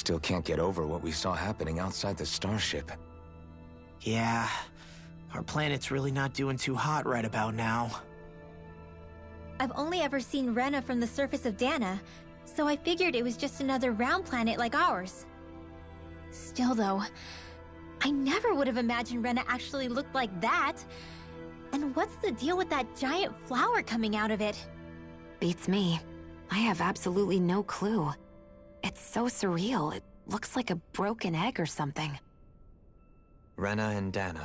still can't get over what we saw happening outside the starship. Yeah, our planet's really not doing too hot right about now. I've only ever seen Rena from the surface of Dana, so I figured it was just another round planet like ours. Still though, I never would have imagined Rena actually looked like that. And what's the deal with that giant flower coming out of it? Beats me. I have absolutely no clue. It's so surreal. It looks like a broken egg or something. Rena and Dana.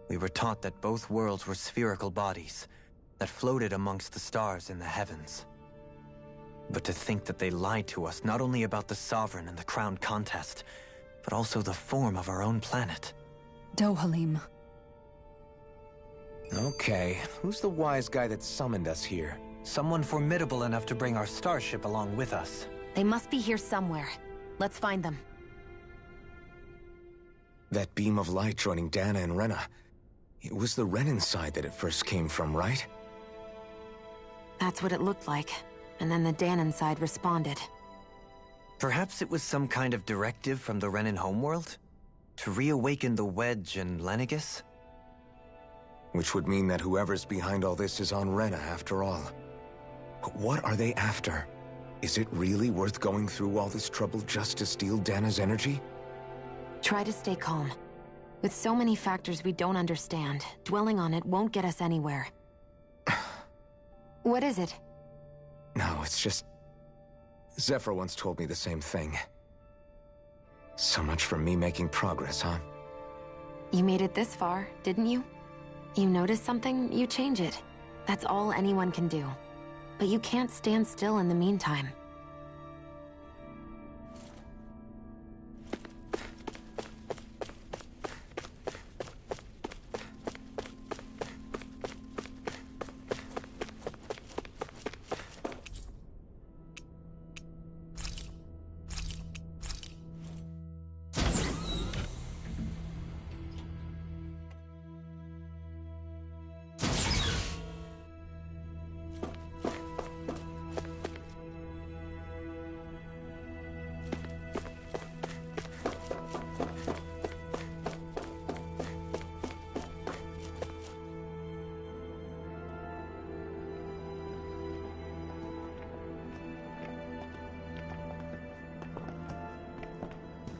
We were taught that both worlds were spherical bodies that floated amongst the stars in the heavens. But to think that they lied to us not only about the Sovereign and the Crown contest, but also the form of our own planet. Dohalim. Okay, who's the wise guy that summoned us here? Someone formidable enough to bring our starship along with us. They must be here somewhere. Let's find them. That beam of light joining Dana and Rena. It was the Renan side that it first came from, right? That's what it looked like. And then the Danon side responded. Perhaps it was some kind of directive from the Renan homeworld? To reawaken the Wedge and Lenegis? Which would mean that whoever's behind all this is on Rena after all. But what are they after? Is it really worth going through all this trouble just to steal Dana's energy? Try to stay calm. With so many factors we don't understand, dwelling on it won't get us anywhere. What is it? No, it's just... Zephyr once told me the same thing. So much for me making progress, huh? You made it this far, didn't you? You notice something, you change it. That's all anyone can do. But you can't stand still in the meantime.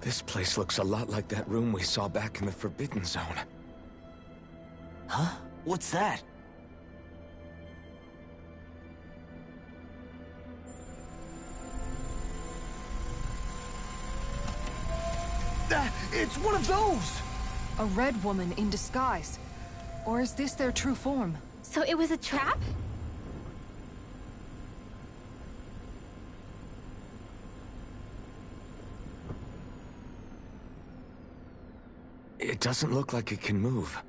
This place looks a lot like that room we saw back in the Forbidden Zone. Huh? What's that? It's one of those! A red woman in disguise. Or is this their true form? So it was a trap? It doesn't look like it can move.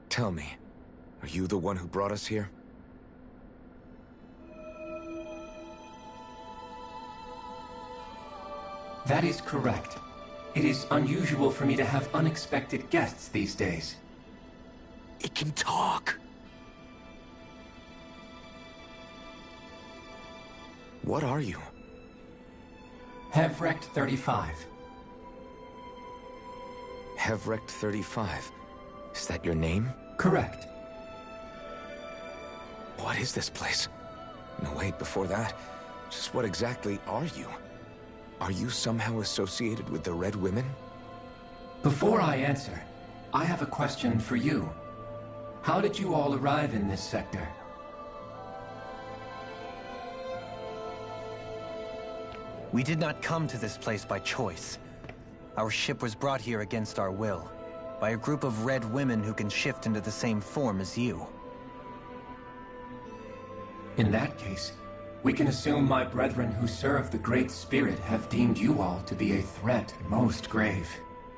Tell me, are you the one who brought us here? That is correct. It is unusual for me to have unexpected guests these days. It can talk! What are you? Hevrect 35. Hevrect 35. Is that your name? Correct. What is this place? No, wait, before that, just what exactly are you? Are you somehow associated with the Red Women? Before I answer, I have a question for you. How did you all arrive in this sector? We did not come to this place by choice. Our ship was brought here against our will, by a group of red women who can shift into the same form as you. In that case, we can assume my brethren who serve the Great Spirit have deemed you all to be a threat most grave.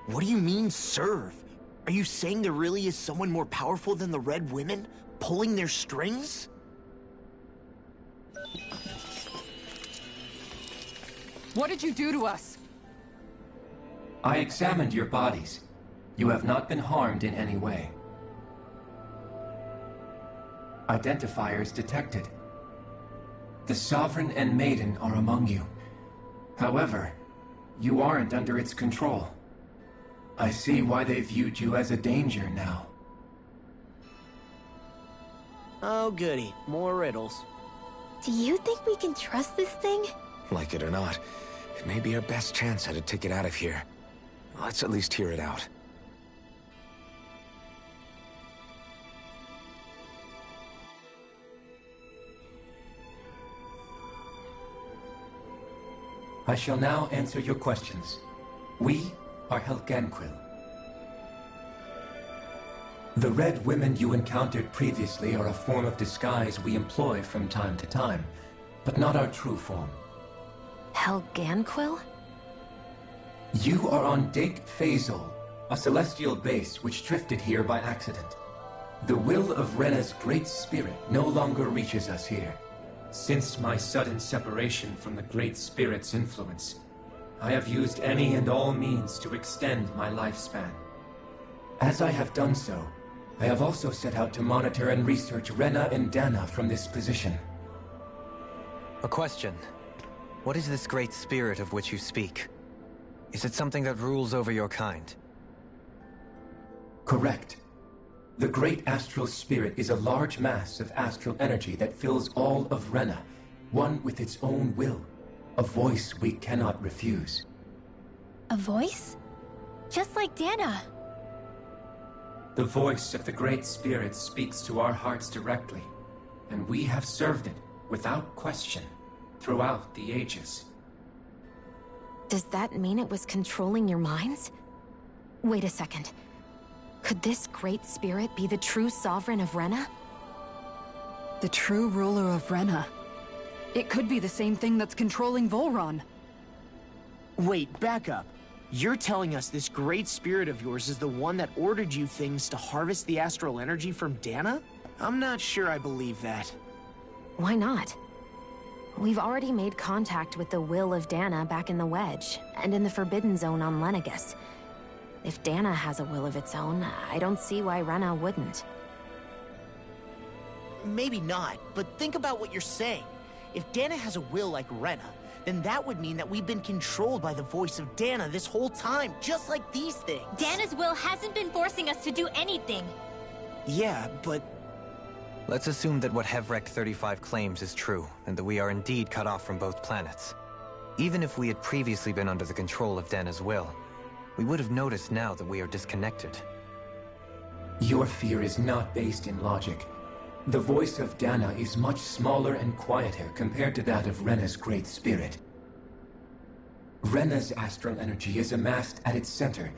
What do you mean, serve? Are you saying there really is someone more powerful than the Red Women, pulling their strings? What did you do to us? I examined your bodies. You have not been harmed in any way. Identifiers detected. The Sovereign and Maiden are among you. However, you aren't under its control. I see why they viewed you as a danger now. Oh goody, more riddles. Do you think we can trust this thing? Like it or not, it may be our best chance at a ticket out of here. Let's at least hear it out. I shall now answer your questions. We are Helganquil. The red women you encountered previously are a form of disguise we employ from time to time, but not our true form. Helganquil? You are on Dake Phasol, a celestial base which drifted here by accident. The will of Rena's great spirit no longer reaches us here. Since my sudden separation from the Great Spirit's influence, I have used any and all means to extend my lifespan. As I have done so, I have also set out to monitor and research Rena and Dana from this position. A question. What is this Great Spirit of which you speak? Is it something that rules over your kind? Correct. The Great Astral Spirit is a large mass of astral energy that fills all of Rena, one with its own will, a voice we cannot refuse. A voice? Just like Dana. The voice of the Great Spirit speaks to our hearts directly, and we have served it, without question, throughout the ages. Does that mean it was controlling your minds? Wait a second. Could this Great Spirit be the true Sovereign of Rena? The true ruler of Rena. It could be the same thing that's controlling Volron. Wait, back up. You're telling us this great spirit of yours is the one that ordered you things to harvest the astral energy from Dana? I'm not sure I believe that. Why not? We've already made contact with the will of Dana back in the Wedge, and in the Forbidden Zone on Lenegus. If Dana has a will of its own, I don't see why Rena wouldn't. Maybe not, but think about what you're saying. If Dana has a will like Rena, then that would mean that we've been controlled by the voice of Dana this whole time, just like these things. Dana's will hasn't been forcing us to do anything. Yeah, but... Let's assume that what Hevrect 35 claims is true, and that we are indeed cut off from both planets. Even if we had previously been under the control of Dana's will, we would have noticed now that we are disconnected. Your fear is not based in logic. The voice of Dana is much smaller and quieter compared to that of Rena's Great Spirit. Rena's astral energy is amassed at its center,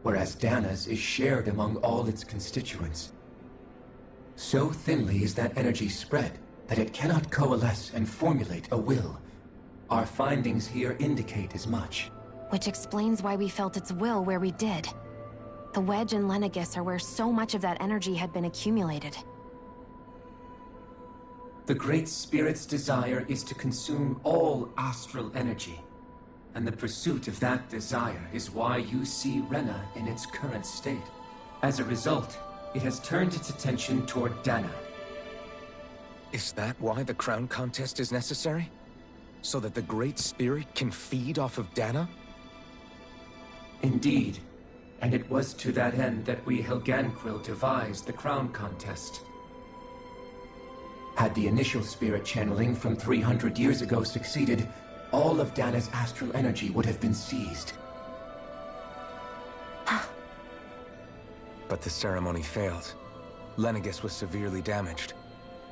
whereas Dana's is shared among all its constituents. So thinly is that energy spread that it cannot coalesce and formulate a will. Our findings here indicate as much. Which explains why we felt its will where we did. The Wedge and Lenegus are where so much of that energy had been accumulated. The Great Spirit's desire is to consume all astral energy, and the pursuit of that desire is why you see Rena in its current state. As a result, it has turned its attention toward Dana. Is that why the crown contest is necessary? So that the Great Spirit can feed off of Dana? Indeed, and it was to that end that we Helganquil devised the crown contest. Had the initial spirit channeling from 300 years ago succeeded, all of Dana's astral energy would have been seized. But the ceremony failed. Lenegus was severely damaged,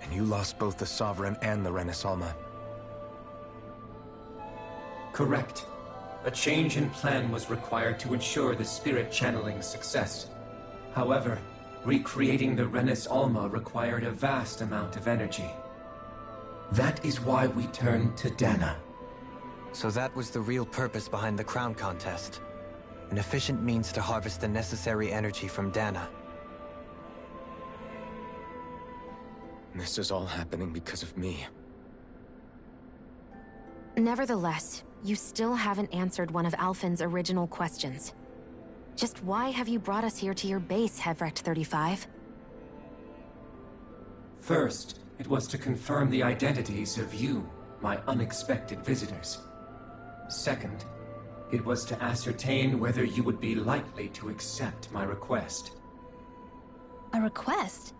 and you lost both the Sovereign and the Renasalma. Correct. A change in plan was required to ensure the spirit channeling's success. However, recreating the Renis Alma required a vast amount of energy. That is why we turned to Dana. So that was the real purpose behind the crown contest. An efficient means to harvest the necessary energy from Dana. This is all happening because of me. Nevertheless, you still haven't answered one of Alphen's original questions. Just why have you brought us here to your base, Hevrect 35? First, it was to confirm the identities of you, my unexpected visitors. Second, it was to ascertain whether you would be likely to accept my request. A request?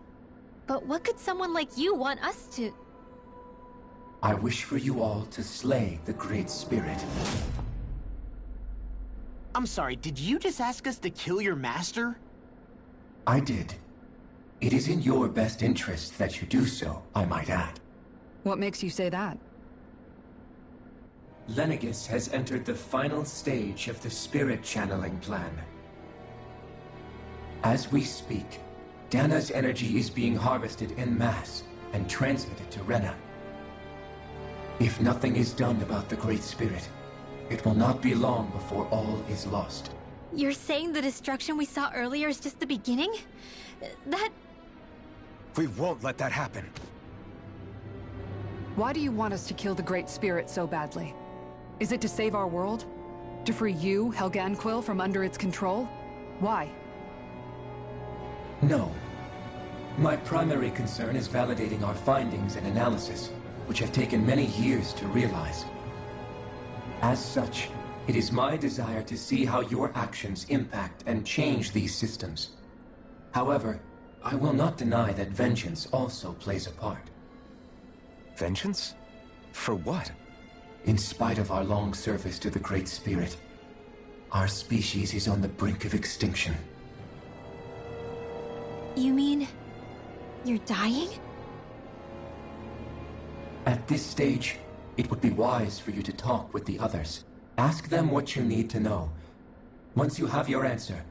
But what could someone like you want us to... I wish for you all to slay the Great Spirit. I'm sorry, did you just ask us to kill your master? I did. It is in your best interest that you do so, I might add. What makes you say that? Lenegis has entered the final stage of the spirit channeling plan. As we speak, Dana's energy is being harvested en masse and transmitted to Rena. If nothing is done about the Great Spirit, it will not be long before all is lost. You're saying the destruction we saw earlier is just the beginning? That... We won't let that happen. Why do you want us to kill the Great Spirit so badly? Is it to save our world? To free you, Helganquil, from under its control? Why? No. My primary concern is validating our findings and analysis, which have taken many years to realize. As such, it is my desire to see how your actions impact and change these systems. However, I will not deny that vengeance also plays a part. Vengeance? For what? In spite of our long service to the Great Spirit, our species is on the brink of extinction. You mean... you're dying? At this stage, it would be wise for you to talk with the others. Ask them what you need to know. Once you have your answer,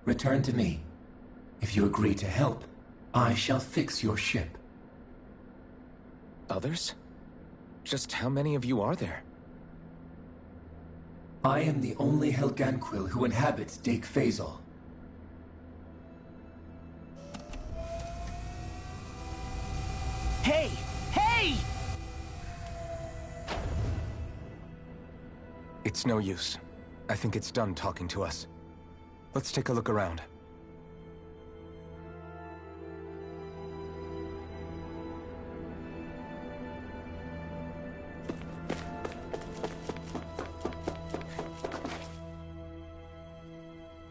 return to me. If you agree to help, I shall fix your ship. Others? Just how many of you are there? I am the only Helganquil who inhabits Dake Phasal. Hey! Hey! It's no use. I think it's done talking to us. Let's take a look around.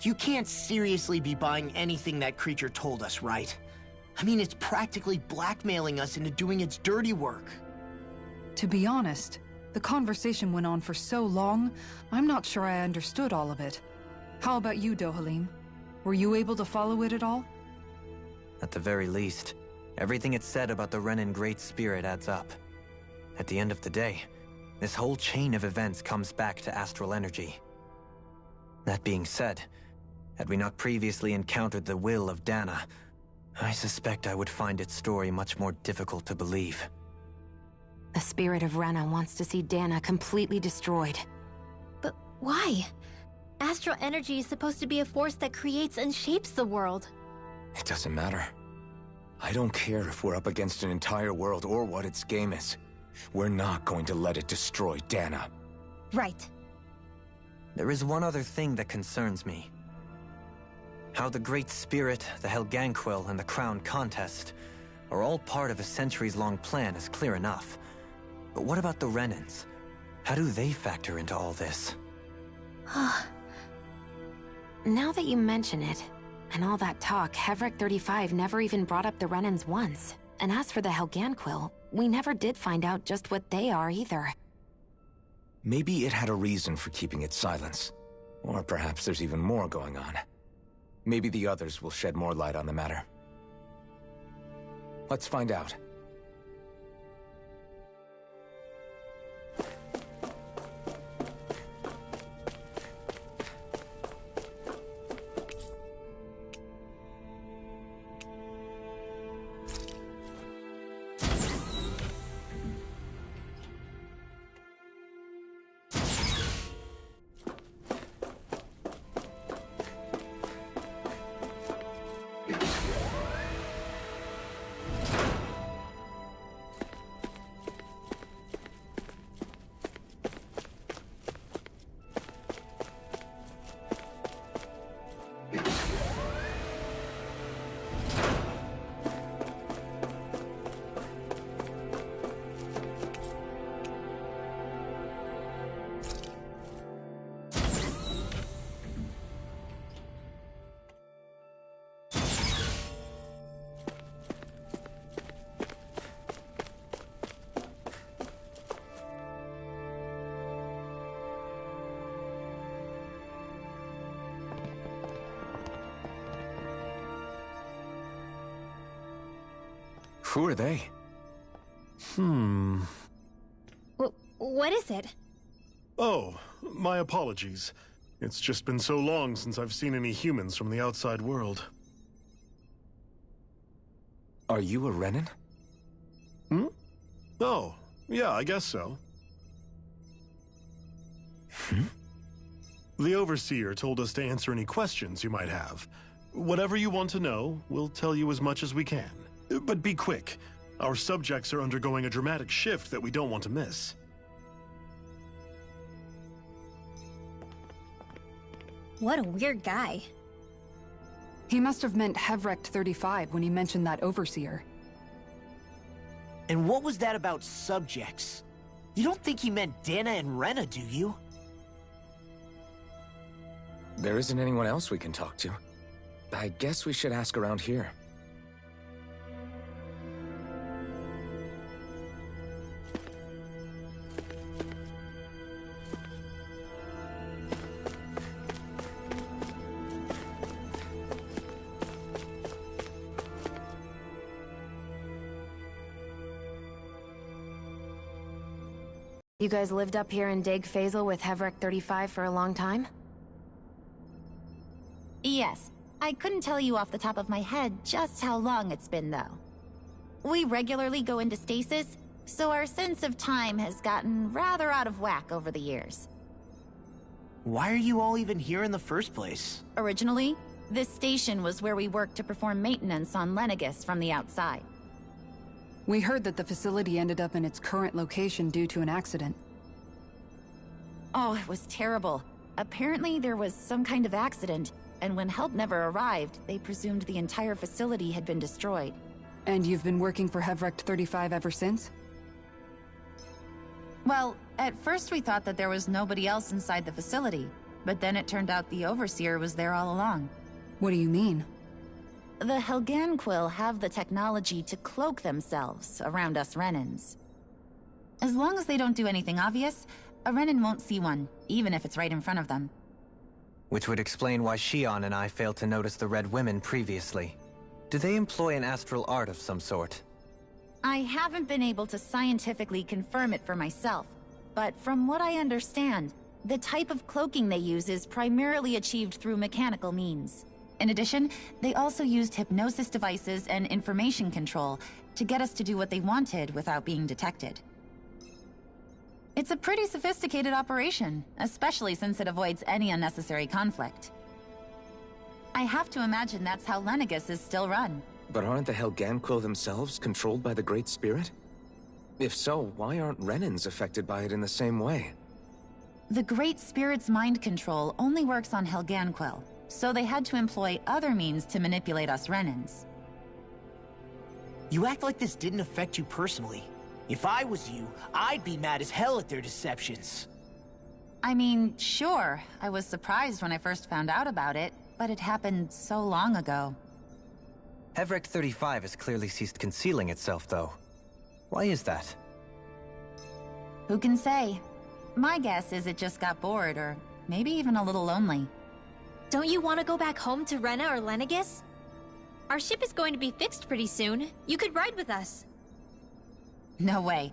You can't seriously be buying anything that creature told us, right? I mean, it's practically blackmailing us into doing its dirty work. To be honest, the conversation went on for so long, I'm not sure I understood all of it. How about you, Dohalim? Were you able to follow it at all? At the very least, everything it said about the Renan Great Spirit adds up. At the end of the day, this whole chain of events comes back to astral energy. That being said, had we not previously encountered the will of Dana, I suspect I would find its story much more difficult to believe. The spirit of Rena wants to see Dana completely destroyed. But why? Astral energy is supposed to be a force that creates and shapes the world. It doesn't matter. I don't care if we're up against an entire world or what its game is. We're not going to let it destroy Dana. Right. There is one other thing that concerns me. How the Great Spirit, the Helganquil, and the Crown Contest are all part of a centuries-long plan is clear enough. But what about the Renans? How do they factor into all this? Now that you mention it, and all that talk, Hevric 35 never even brought up the Renans once. And as for the Helganquil, we never did find out just what they are either. Maybe it had a reason for keeping its silence. Or perhaps there's even more going on. Maybe the others will shed more light on the matter. Let's find out. Who are they? What is it? Oh, my apologies. It's just been so long since I've seen any humans from the outside world. Are you a Renin? Oh, yeah, I guess so. The Overseer told us to answer any questions you might have. Whatever you want to know, we'll tell you as much as we can. But be quick. Our subjects are undergoing a dramatic shift that we don't want to miss. What a weird guy. He must have meant Hevrecht 35 when he mentioned that Overseer. And what was that about subjects? You don't think he meant Dana and Rena, do you? There isn't anyone else we can talk to. I guess we should ask around here. You guys lived up here in Dig Faisal with Hevrecht 35 for a long time? Yes. I couldn't tell you off the top of my head just how long it's been, though. We regularly go into stasis, so our sense of time has gotten rather out of whack over the years. Why are you all even here in the first place? Originally, this station was where we worked to perform maintenance on Lenegis from the outside. We heard that the facility ended up in its current location due to an accident. Oh, it was terrible. Apparently there was some kind of accident, and when help never arrived, they presumed the entire facility had been destroyed. And you've been working for Hevrecht 35 ever since? Well, at first we thought that there was nobody else inside the facility, but then it turned out the Overseer was there all along. What do you mean? The Helganquil have the technology to cloak themselves around us Renins. As long as they don't do anything obvious, a Renin won't see one, even if it's right in front of them. Which would explain why Shion and I failed to notice the Red Women previously. Do they employ an astral art of some sort? I haven't been able to scientifically confirm it for myself, but from what I understand, the type of cloaking they use is primarily achieved through mechanical means. In addition, they also used hypnosis devices and information control to get us to do what they wanted without being detected. It's a pretty sophisticated operation, especially since it avoids any unnecessary conflict. I have to imagine that's how Lenegis is still run. But aren't the Helganquil themselves controlled by the Great Spirit? If so, why aren't Renins affected by it in the same way? The Great Spirit's mind control only works on Helganquil, so they had to employ other means to manipulate us Renins. You act like this didn't affect you personally. If I was you, I'd be mad as hell at their deceptions. I mean, sure, I was surprised when I first found out about it, but it happened so long ago. Hevrecht 35 has clearly ceased concealing itself, though. Why is that? Who can say? My guess is it just got bored, or maybe even a little lonely. Don't you want to go back home to Rena or Lenegis? Our ship is going to be fixed pretty soon. You could ride with us. No way.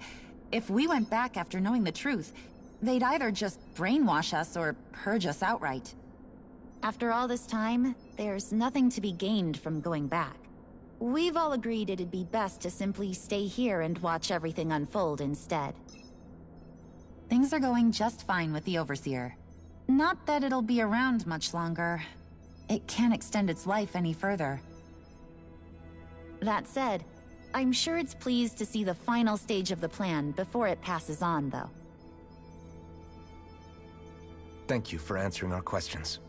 If we went back after knowing the truth, they'd either just brainwash us or purge us outright. After all this time, there's nothing to be gained from going back. We've all agreed it'd be best to simply stay here and watch everything unfold instead. Things are going just fine with the Overseer. Not that it'll be around much longer. It can't extend its life any further. That said, I'm sure it's pleased to see the final stage of the plan before it passes on, though. Thank you for answering our questions.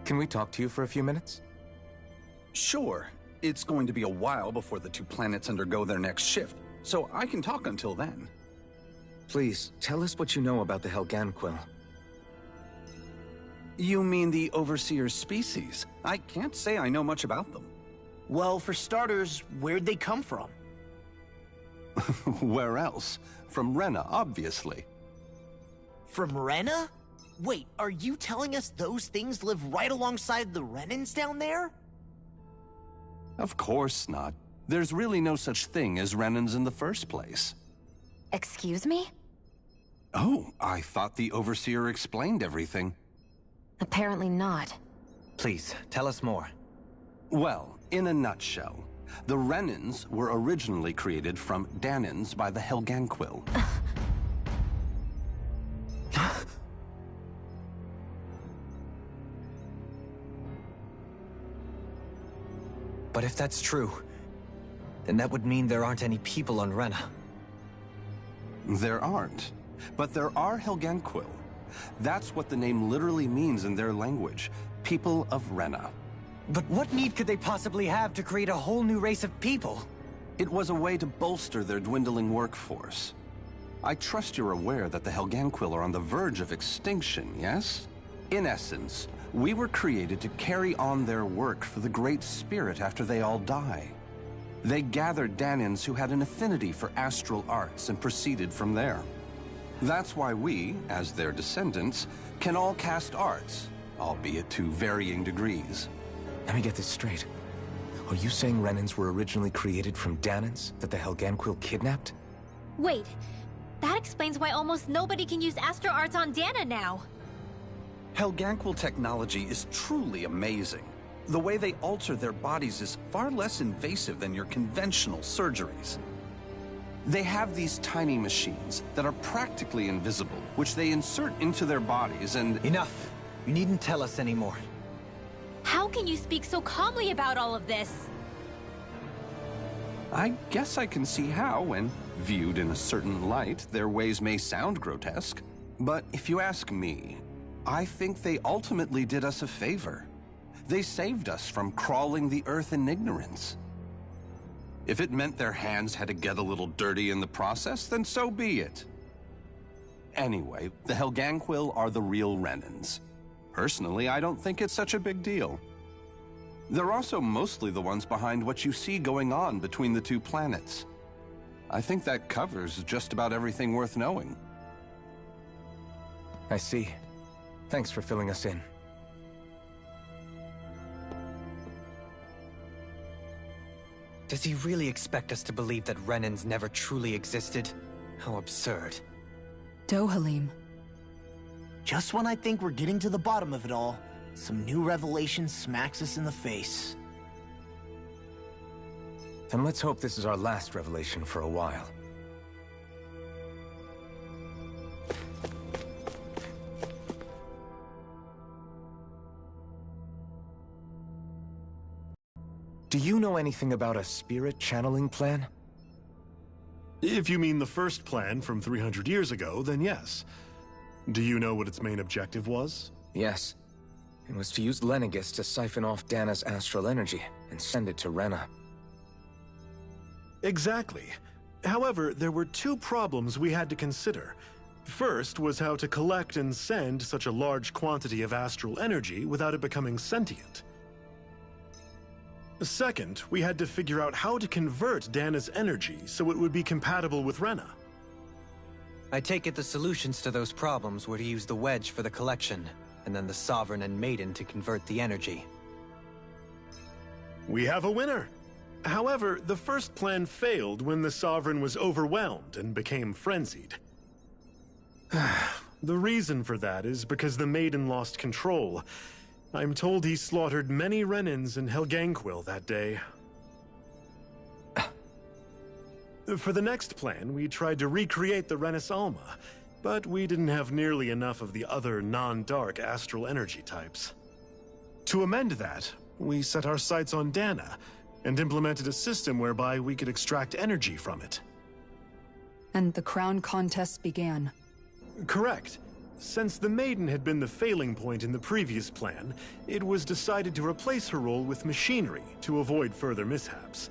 Can we talk to you for a few minutes? Sure. It's going to be a while before the two planets undergo their next shift, so I can talk until then. Please, tell us what you know about the Helganquil. You mean the Overseer's species? I can't say I know much about them. Well, for starters, where'd they come from? Where else? From Rena, obviously. From Rena? Wait, are you telling us those things live right alongside the Renans down there? Of course not. There's really no such thing as Renans in the first place. Excuse me? Oh, I thought the Overseer explained everything. Apparently not. Please, tell us more. Well, in a nutshell, the Renans were originally created from Danans by the Helganquil. But if that's true, then that would mean there aren't any people on Rena. There aren't. But there are Helganquil. That's what the name literally means in their language. People of Rena. But what need could they possibly have to create a whole new race of people? It was a way to bolster their dwindling workforce. I trust you're aware that the Helganquil are on the verge of extinction, yes? In essence, we were created to carry on their work for the Great Spirit after they all die. They gathered Danans who had an affinity for astral arts and proceeded from there. That's why we, as their descendants, can all cast arts, albeit to varying degrees. Let me get this straight. Are you saying Renans were originally created from Danans that the Helganquil kidnapped? Wait, that explains why almost nobody can use astral arts on Dana now. Helganquil technology is truly amazing. The way they alter their bodies is far less invasive than your conventional surgeries. They have these tiny machines that are practically invisible, which they insert into their bodies and... Enough! You needn't tell us anymore. How can you speak so calmly about all of this? I guess I can see how, when viewed in a certain light, their ways may sound grotesque. But if you ask me, I think they ultimately did us a favor. They saved us from crawling the earth in ignorance. If it meant their hands had to get a little dirty in the process, then so be it. Anyway, the Helganquil are the real Renans. Personally, I don't think it's such a big deal. They're also mostly the ones behind what you see going on between the two planets. I think that covers just about everything worth knowing. I see. Thanks for filling us in. Does he really expect us to believe that Renans never truly existed? How absurd. Dohalim. Just when I think we're getting to the bottom of it all, some new revelation smacks us in the face. Then let's hope this is our last revelation for a while. Do you know anything about a spirit channeling plan? If you mean the first plan from 300 years ago, then yes. Do you know what its main objective was? Yes. It was to use Lenegis to siphon off Dana's astral energy and send it to Rena. Exactly. However, there were two problems we had to consider. First was how to collect and send such a large quantity of astral energy without it becoming sentient. Second, we had to figure out how to convert Dana's energy so it would be compatible with Rena. I take it the solutions to those problems were to use the wedge for the collection, and then the Sovereign and Maiden to convert the energy. We have a winner! However, the first plan failed when the Sovereign was overwhelmed and became frenzied. The reason for that is because the Maiden lost control. I'm told he slaughtered many Renans and Helganquil that day. For the next plan, we tried to recreate the Renis Alma, but we didn't have nearly enough of the other non-dark astral energy types. To amend that, we set our sights on Dana, and implemented a system whereby we could extract energy from it. And the crown contest began. Correct. Since the Maiden had been the failing point in the previous plan, it was decided to replace her role with machinery to avoid further mishaps.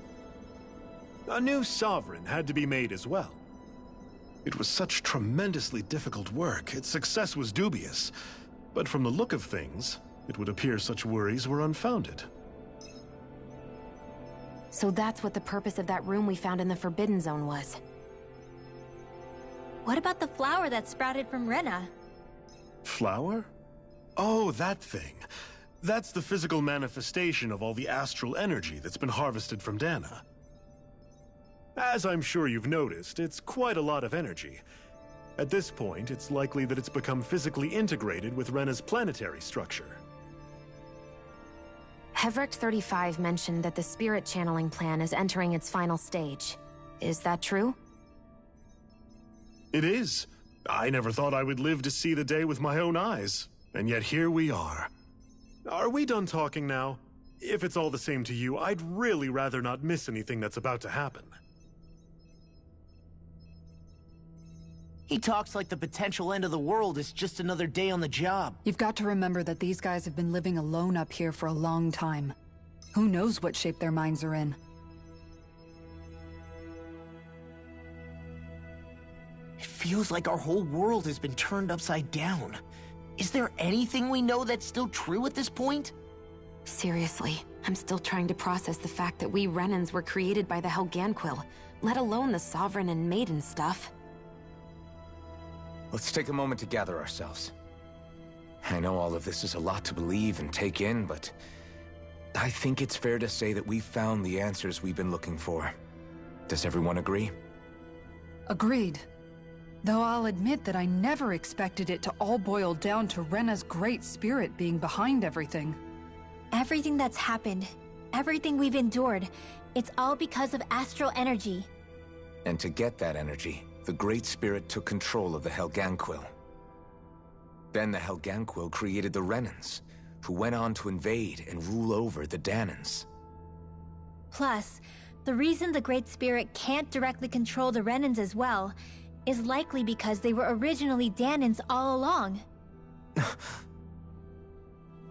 A new Sovereign had to be made as well. It was such tremendously difficult work, its success was dubious. But from the look of things, it would appear such worries were unfounded. So that's what the purpose of that room we found in the Forbidden Zone was. What about the flower that sprouted from Rena? Flower? Oh, that thing. That's the physical manifestation of all the astral energy that's been harvested from Dana. As I'm sure you've noticed, it's quite a lot of energy. At this point, it's likely that it's become physically integrated with Rena's planetary structure. Hevric 35 mentioned that the spirit channeling plan is entering its final stage. Is that true? It is. I never thought I would live to see the day with my own eyes, and yet here we are. Are we done talking now? If it's all the same to you, I'd really rather not miss anything that's about to happen. He talks like the potential end of the world is just another day on the job. You've got to remember that these guys have been living alone up here for a long time. Who knows what shape their minds are in? It feels like our whole world has been turned upside down. Is there anything we know that's still true at this point? Seriously, I'm still trying to process the fact that we Renans were created by the Helganquil, let alone the Sovereign and Maiden stuff. Let's take a moment to gather ourselves. I know all of this is a lot to believe and take in, but I think it's fair to say that we've found the answers we've been looking for. Does everyone agree? Agreed. Though I'll admit that I never expected it to all boil down to Rena's great spirit being behind everything. Everything that's happened, everything we've endured, it's all because of astral energy. And to get that energy, the Great Spirit took control of the Helganquil. Then the Helganquil created the Renans, who went on to invade and rule over the Danans. Plus, the reason the Great Spirit can't directly control the Renans as well is likely because they were originally Danans all along.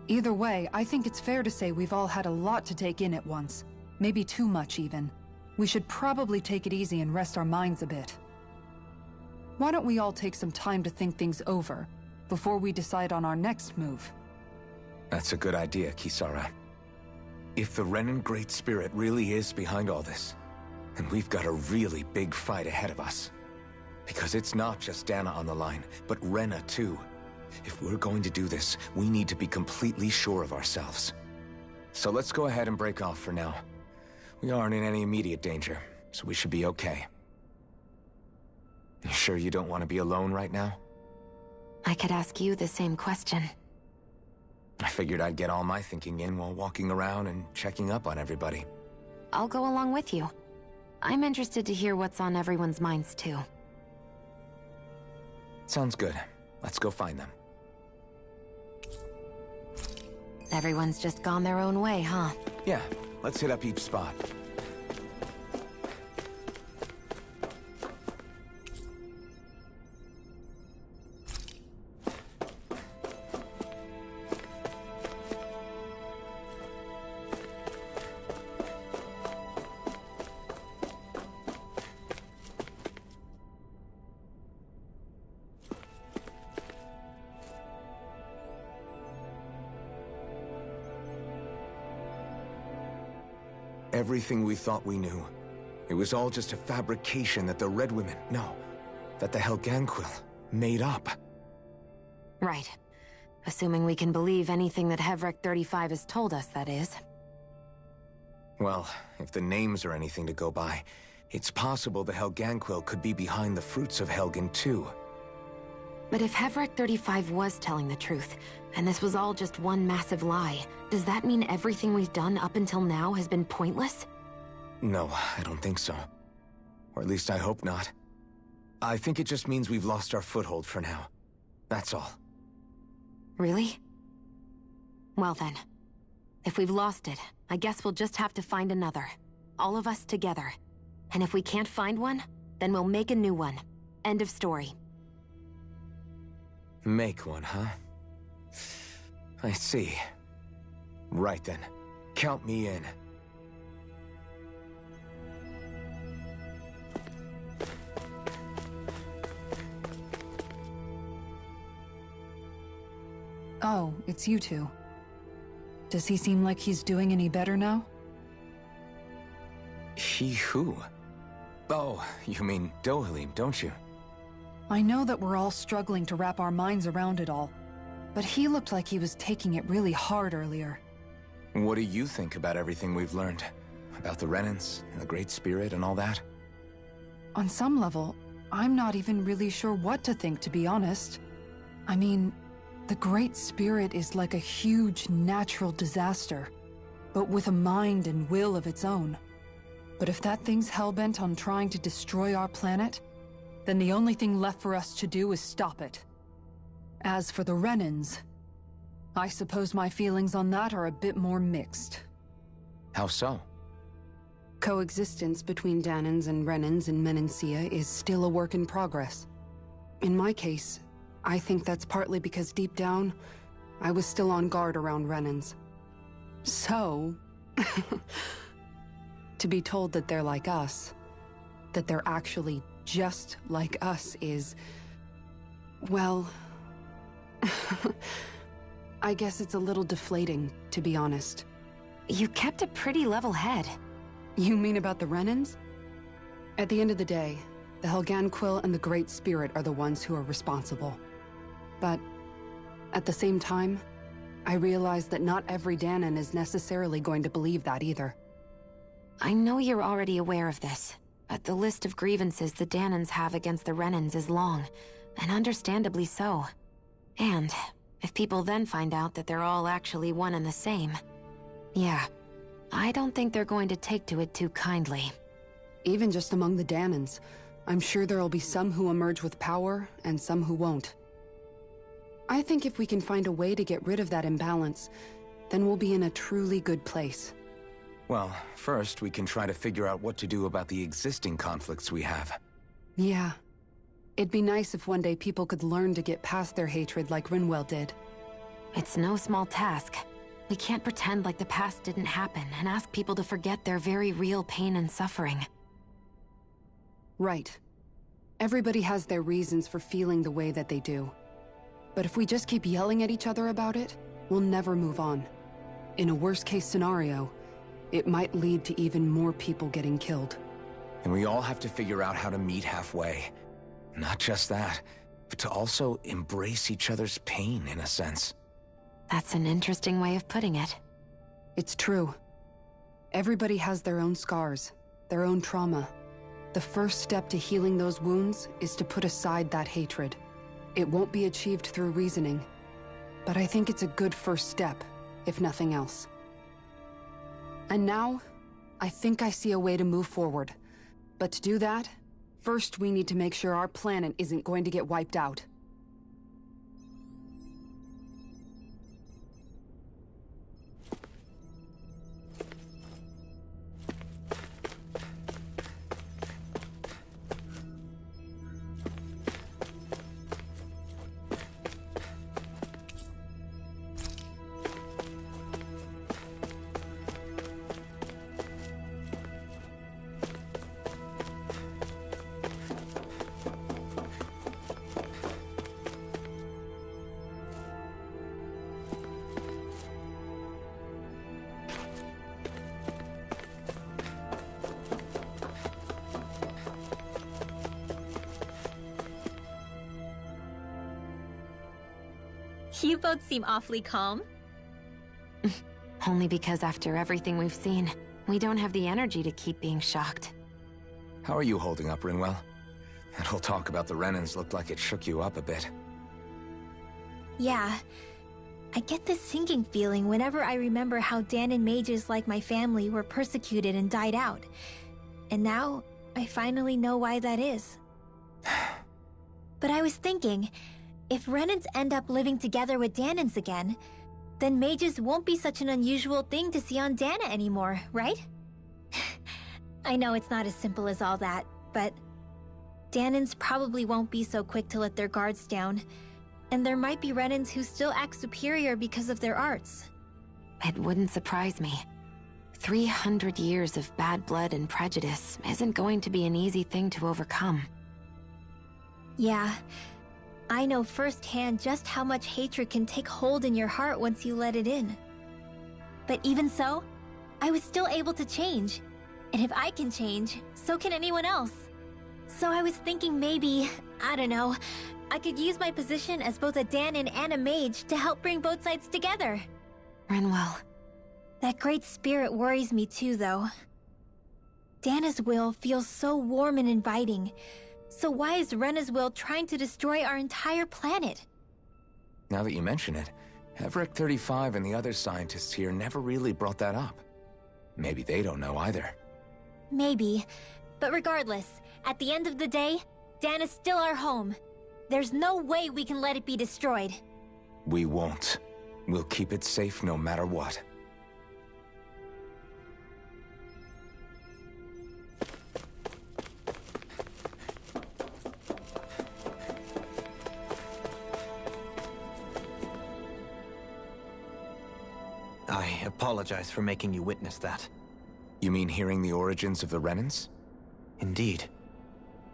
Either way, I think it's fair to say we've all had a lot to take in at once. Maybe too much, even. We should probably take it easy and rest our minds a bit. Why don't we all take some time to think things over, before we decide on our next move? That's a good idea, Kisara. If the Renan Great Spirit really is behind all this, then we've got a really big fight ahead of us. Because it's not just Dana on the line, but Rena too. If we're going to do this, we need to be completely sure of ourselves. So let's go ahead and break off for now. We aren't in any immediate danger, so we should be okay. You sure you don't want to be alone right now? I could ask you the same question. I figured I'd get all my thinking in while walking around and checking up on everybody. I'll go along with you. I'm interested to hear what's on everyone's minds too. Sounds good. Let's go find them. Everyone's just gone their own way, huh? Yeah, let's hit up each spot. Everything we thought we knew. It was all just a fabrication that the Red Women, no, that the Helganquil made up. Right. Assuming we can believe anything that Hevric 35 has told us, that is. Well, if the names are anything to go by, it's possible the Helganquil could be behind the fruits of Helgen too. But if Hevric 35 was telling the truth, and this was all just one massive lie, does that mean everything we've done up until now has been pointless? No, I don't think so. Or at least I hope not. I think it just means we've lost our foothold for now. That's all. Really? Well then, if we've lost it, I guess we'll just have to find another. All of us together. And if we can't find one, then we'll make a new one. End of story. Make one, huh? I see. Right then. Count me in. Oh, it's you two. Does he seem like he's doing any better now? He who? Oh, you mean Dohalim, don't you? I know that we're all struggling to wrap our minds around it all, but he looked like he was taking it really hard earlier. What do you think about everything we've learned? About the Renans, and the Great Spirit, and all that? On some level, I'm not even really sure what to think, to be honest. I mean, the Great Spirit is like a huge natural disaster, but with a mind and will of its own. But if that thing's hellbent on trying to destroy our planet, then the only thing left for us to do is stop it. As for the Renans, I suppose my feelings on that are a bit more mixed. How so? Coexistence between Danans and Renans in Menancia is still a work in progress. In my case, I think that's partly because deep down, I was still on guard around Renans. So, to be told that they're like us, that they're actually just like us is, well, I guess it's a little deflating, to be honest. You kept a pretty level head. You mean about the Renans? At the end of the day, the Helganquil and the Great Spirit are the ones who are responsible. But at the same time, I realize that not every Danan is necessarily going to believe that either. I know you're already aware of this, but the list of grievances the Danans have against the Renans is long, and understandably so. And if people then find out that they're all actually one and the same, yeah, I don't think they're going to take to it too kindly. Even just among the Danans, I'm sure there'll be some who emerge with power and some who won't. I think if we can find a way to get rid of that imbalance, then we'll be in a truly good place. Well, first we can try to figure out what to do about the existing conflicts we have. Yeah. It'd be nice if one day people could learn to get past their hatred like Rinwell did. It's no small task. We can't pretend like the past didn't happen and ask people to forget their very real pain and suffering. Right. Everybody has their reasons for feeling the way that they do. But if we just keep yelling at each other about it, we'll never move on. In a worst-case scenario, it might lead to even more people getting killed. And we all have to figure out how to meet halfway. Not just that, but to also embrace each other's pain, in a sense. That's an interesting way of putting it. It's true. Everybody has their own scars, their own trauma. The first step to healing those wounds is to put aside that hatred. It won't be achieved through reasoning, but I think it's a good first step, if nothing else. And now, I think I see a way to move forward. But to do that, first we need to make sure our planet isn't going to get wiped out. You both seem awfully calm. Only because after everything we've seen, we don't have the energy to keep being shocked. How are you holding up, Rinwell? That whole talk about the Renans looked like it shook you up a bit. Yeah. I get this sinking feeling whenever I remember how Danan mages like my family were persecuted and died out. And now, I finally know why that is. But I was thinking, if Renans end up living together with Danans again, then mages won't be such an unusual thing to see on Dana anymore, right? I know it's not as simple as all that, but Danans probably won't be so quick to let their guards down, and there might be Renans who still act superior because of their arts. It wouldn't surprise me. 300 years of bad blood and prejudice isn't going to be an easy thing to overcome. Yeah. I know firsthand just how much hatred can take hold in your heart once you let it in. But even so, I was still able to change. And if I can change, so can anyone else. So I was thinking maybe I don't know. I could use my position as both a Danon and a mage to help bring both sides together. Rinwell. That great spirit worries me too, though. Dana's will feels so warm and inviting. So why is Rena's will trying to destroy our entire planet? Now that you mention it, Everett 35 and the other scientists here never really brought that up. Maybe they don't know either. Maybe. But regardless, at the end of the day, Dana's still our home. There's no way we can let it be destroyed. We won't. We'll keep it safe no matter what. I apologize for making you witness that. You mean hearing the origins of the Renans? Indeed.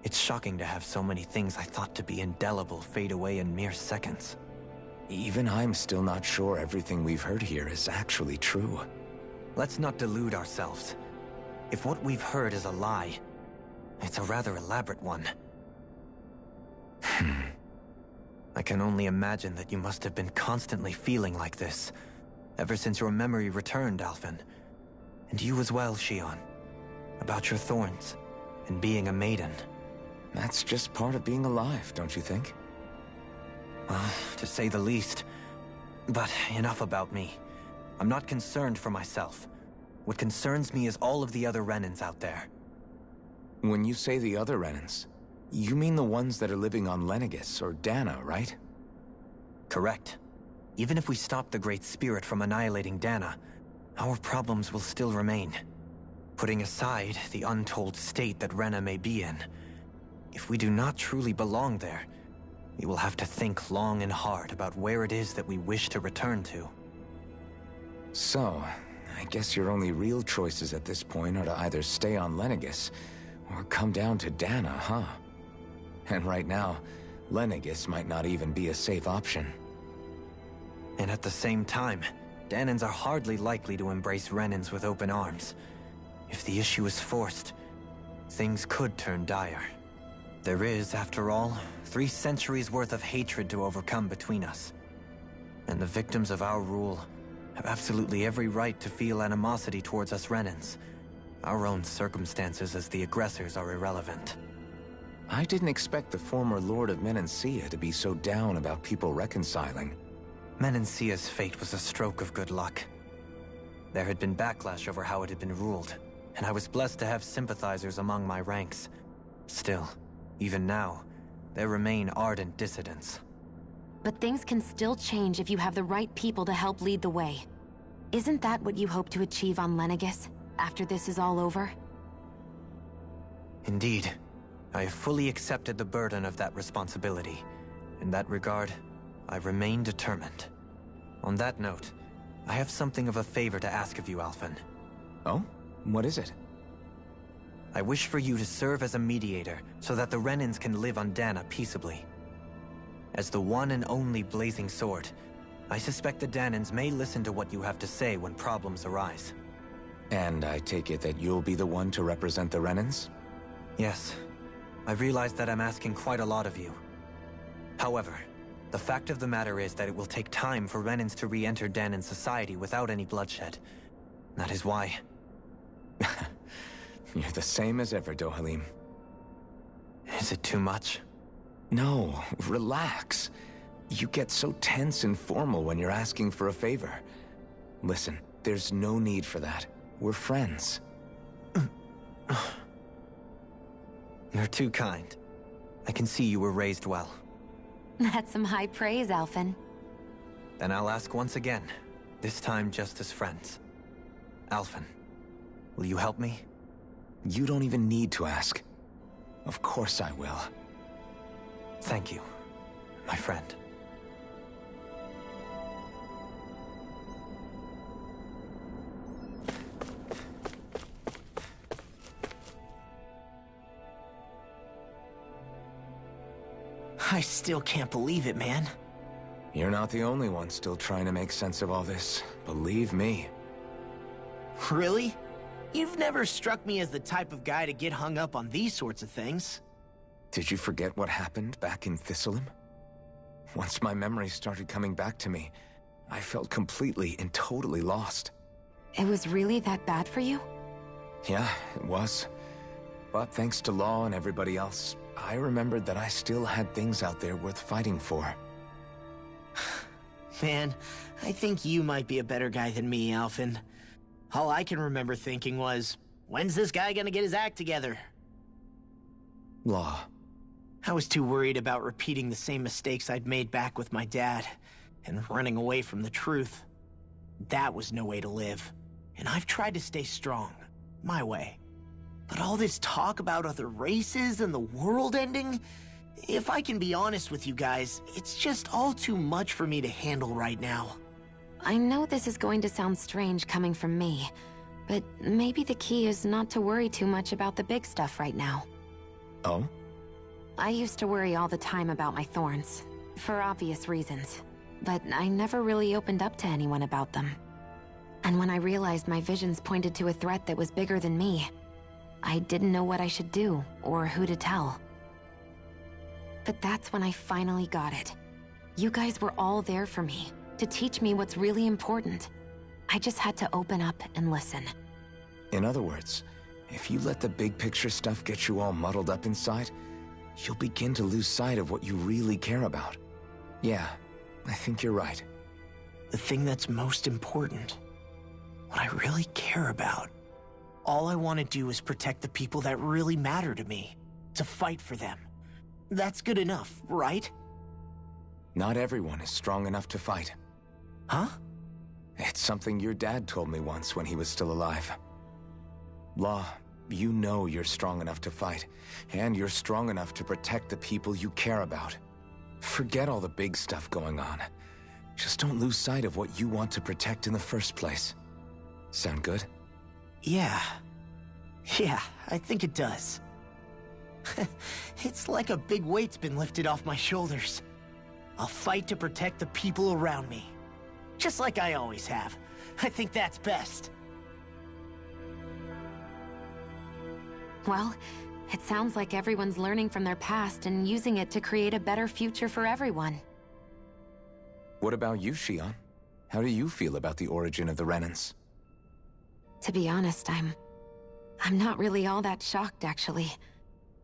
It's shocking to have so many things I thought to be indelible fade away in mere seconds. Even I'm still not sure everything we've heard here is actually true. Let's not delude ourselves. If what we've heard is a lie, it's a rather elaborate one. I can only imagine that you must have been constantly feeling like this, ever since your memory returned, Alphen. And you as well, Shion. About your thorns, and being a maiden. That's just part of being alive, don't you think? To say the least. But enough about me. I'm not concerned for myself. What concerns me is all of the other Renans out there. When you say the other Renans, you mean the ones that are living on Lenegis or Dana, right? Correct. Even if we stop the Great Spirit from annihilating Dana, our problems will still remain. Putting aside the untold state that Rena may be in, if we do not truly belong there, we will have to think long and hard about where it is that we wish to return to. So, I guess your only real choices at this point are to either stay on Lenegis, or come down to Dana, huh? And right now, Lenegis might not even be a safe option. And at the same time, Danans are hardly likely to embrace Renans with open arms. If the issue is forced, things could turn dire. There is, after all, 3 centuries worth of hatred to overcome between us. And the victims of our rule have absolutely every right to feel animosity towards us Renans. Our own circumstances as the aggressors are irrelevant. I didn't expect the former Lord of Menancia to be so down about people reconciling. Menancia's fate was a stroke of good luck. There had been backlash over how it had been ruled, and I was blessed to have sympathizers among my ranks. Still, even now, there remain ardent dissidents. But things can still change if you have the right people to help lead the way. Isn't that what you hope to achieve on Lenegis, after this is all over? Indeed. I have fully accepted the burden of that responsibility. In that regard, I remain determined. On that note, I have something of a favor to ask of you, Alphen. Oh? What is it? I wish for you to serve as a mediator so that the Renans can live on Dana peaceably. As the one and only Blazing Sword, I suspect the Danans may listen to what you have to say when problems arise. And I take it that you'll be the one to represent the Renans? Yes. I realize that I'm asking quite a lot of you. However, the fact of the matter is that it will take time for Renans to re-enter Danan society without any bloodshed. That is why... You're the same as ever, Dohalim. Is it too much? No, relax. You get so tense and formal when you're asking for a favor. Listen, there's no need for that. We're friends. You're too kind. I can see you were raised well. That's some high praise, Alphen. Then I'll ask once again, this time just as friends. Alphen, will you help me? You don't even need to ask. Of course I will. Thank you, my friend. I still can't believe it, man. You're not the only one still trying to make sense of all this. Believe me. Really? You've never struck me as the type of guy to get hung up on these sorts of things. Did you forget what happened back in Thistleum? Once my memories started coming back to me, I felt completely and totally lost. It was really that bad for you? Yeah, it was. But thanks to Law and everybody else, I remembered that I still had things out there worth fighting for. Man, I think you might be a better guy than me, Alphen. All I can remember thinking was, when's this guy gonna get his act together? Law. I was too worried about repeating the same mistakes I'd made back with my dad, and running away from the truth. That was no way to live, and I've tried to stay strong, my way. But all this talk about other races and the world ending, if I can be honest with you guys, it's just all too much for me to handle right now. I know this is going to sound strange coming from me, but maybe the key is not to worry too much about the big stuff right now. Oh? I used to worry all the time about my thorns, for obvious reasons, but I never really opened up to anyone about them. And when I realized my visions pointed to a threat that was bigger than me, I didn't know what I should do or who to tell. But that's when I finally got it. You guys were all there for me, to teach me what's really important. I just had to open up and listen. In other words, if you let the big picture stuff get you all muddled up inside, you'll begin to lose sight of what you really care about. Yeah, I think you're right. The thing that's most important, what I really care about. All I want to do is protect the people that really matter to me, to fight for them. That's good enough, right? Not everyone is strong enough to fight. Huh? It's something your dad told me once when he was still alive. Law, you know you're strong enough to fight, and you're strong enough to protect the people you care about. Forget all the big stuff going on. Just don't lose sight of what you want to protect in the first place. Sound good? Yeah, I think it does. It's like a big weight's been lifted off my shoulders. I'll fight to protect the people around me. Just like I always have. I think that's best. Well, it sounds like everyone's learning from their past and using it to create a better future for everyone. What about you, Shion? How do you feel about the origin of the Renans? To be honest, I'm not really all that shocked, actually.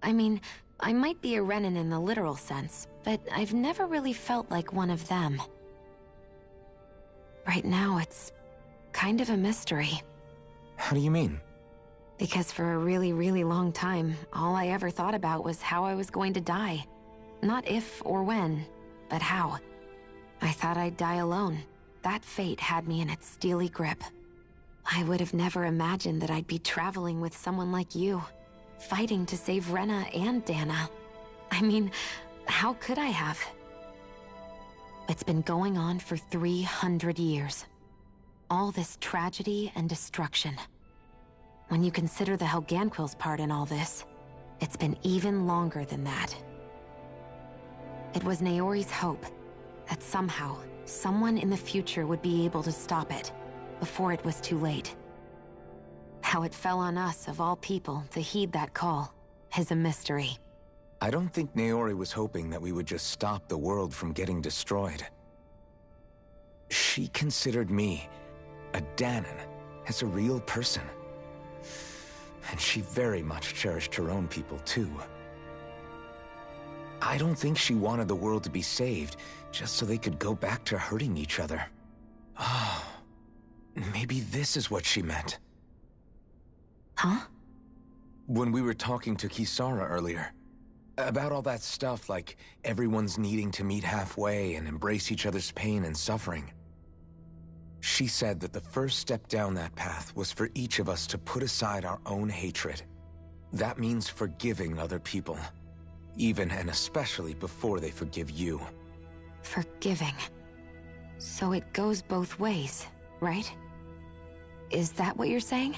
I mean, I might be a Renan in the literal sense, but I've never really felt like one of them. Right now, it's kind of a mystery. How do you mean? Because for a really, really long time, all I ever thought about was how I was going to die. Not if or when, but how. I thought I'd die alone. That fate had me in its steely grip. I would have never imagined that I'd be traveling with someone like you, fighting to save Rena and Dana. I mean, how could I have? It's been going on for 300 years. All this tragedy and destruction. When you consider the Helganquil's part in all this, it's been even longer than that. It was Naori's hope that somehow, someone in the future would be able to stop it, before it was too late. How it fell on us, of all people, to heed that call, is a mystery. I don't think Naori was hoping that we would just stop the world from getting destroyed. She considered me, a Danan, as a real person. And she very much cherished her own people, too. I don't think she wanted the world to be saved, just so they could go back to hurting each other. Oh, maybe this is what she meant. Huh? When we were talking to Kisara earlier, about all that stuff like everyone's needing to meet halfway and embrace each other's pain and suffering. She said that the first step down that path was for each of us to put aside our own hatred. That means forgiving other people, even and especially before they forgive you. Forgiving. So it goes both ways, right? Is that what you're saying?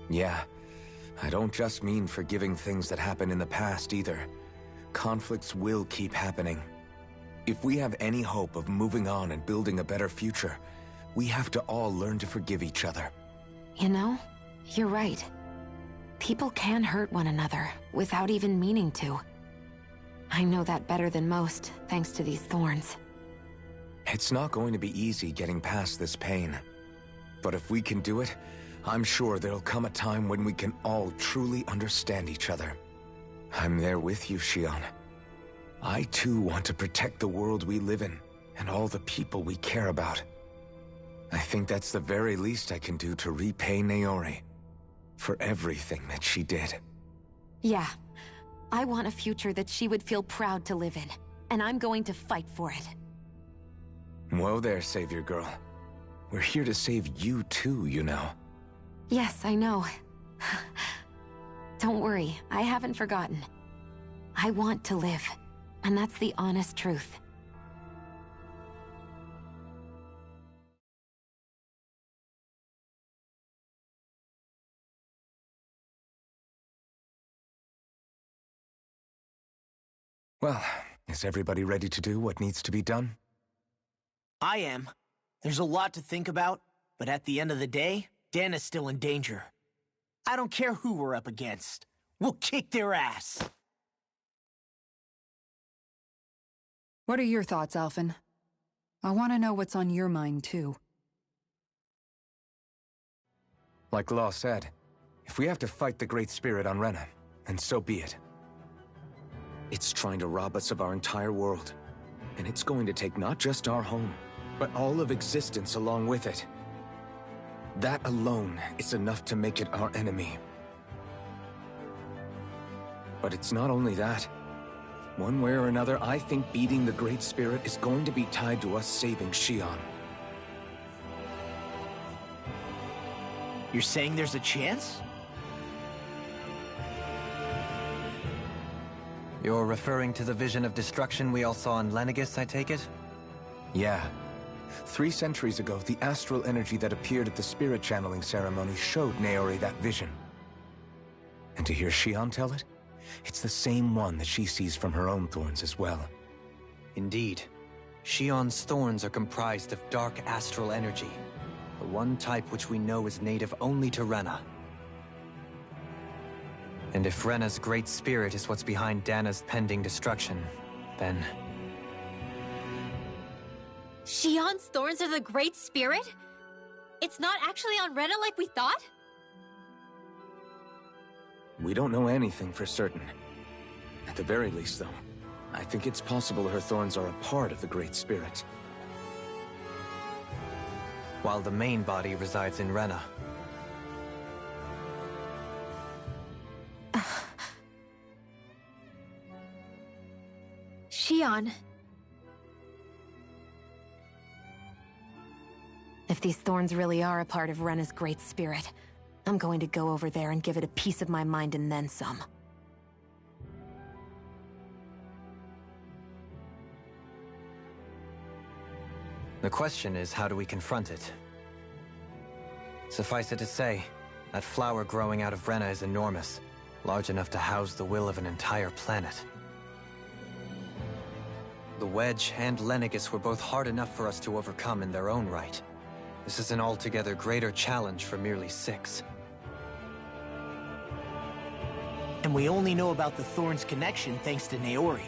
Yeah. I don't just mean forgiving things that happened in the past either. Conflicts will keep happening. If we have any hope of moving on and building a better future, we have to all learn to forgive each other. You know, you're right. People can hurt one another without even meaning to. I know that better than most, thanks to these thorns. It's not going to be easy getting past this pain. But if we can do it, I'm sure there'll come a time when we can all truly understand each other. I'm there with you, Shion. I too want to protect the world we live in, and all the people we care about. I think that's the very least I can do to repay Naori for everything that she did. Yeah. I want a future that she would feel proud to live in, and I'm going to fight for it. Whoa there, Savior Girl. We're here to save you too, you know. Yes, I know. Don't worry, I haven't forgotten. I want to live, and that's the honest truth. Well, is everybody ready to do what needs to be done? I am. There's a lot to think about, but at the end of the day, Dana's still in danger. I don't care who we're up against. We'll kick their ass. What are your thoughts, Alphen? I want to know what's on your mind, too. Like Law said, if we have to fight the Great Spirit on Rena, then so be it. It's trying to rob us of our entire world. And it's going to take not just our home, but all of existence along with it. That alone is enough to make it our enemy. But it's not only that. One way or another, I think beating the Great Spirit is going to be tied to us saving Shion. You're saying there's a chance? You're referring to the vision of destruction we all saw in Lenegis, I take it? Yeah. 3 centuries ago, the astral energy that appeared at the spirit channeling ceremony showed Naori that vision. And to hear Shion tell it, it's the same one that she sees from her own thorns as well. Indeed. Shion's thorns are comprised of dark astral energy, the one type which we know is native only to Rena. And if Rena's great spirit is what's behind Dana's pending destruction, then... Shion's thorns are the Great Spirit? It's not actually on Rena like we thought? We don't know anything for certain. At the very least, though, I think it's possible her thorns are a part of the Great Spirit. While the main body resides in Rena. Shion. If these thorns really are a part of Rena's great spirit, I'm going to go over there and give it a piece of my mind and then some. The question is, how do we confront it? Suffice it to say, that flower growing out of Rena is enormous, large enough to house the will of an entire planet. The Wedge and Lenegis were both hard enough for us to overcome in their own right. This is an altogether greater challenge for merely 6. And we only know about the Thorns connection thanks to Naori.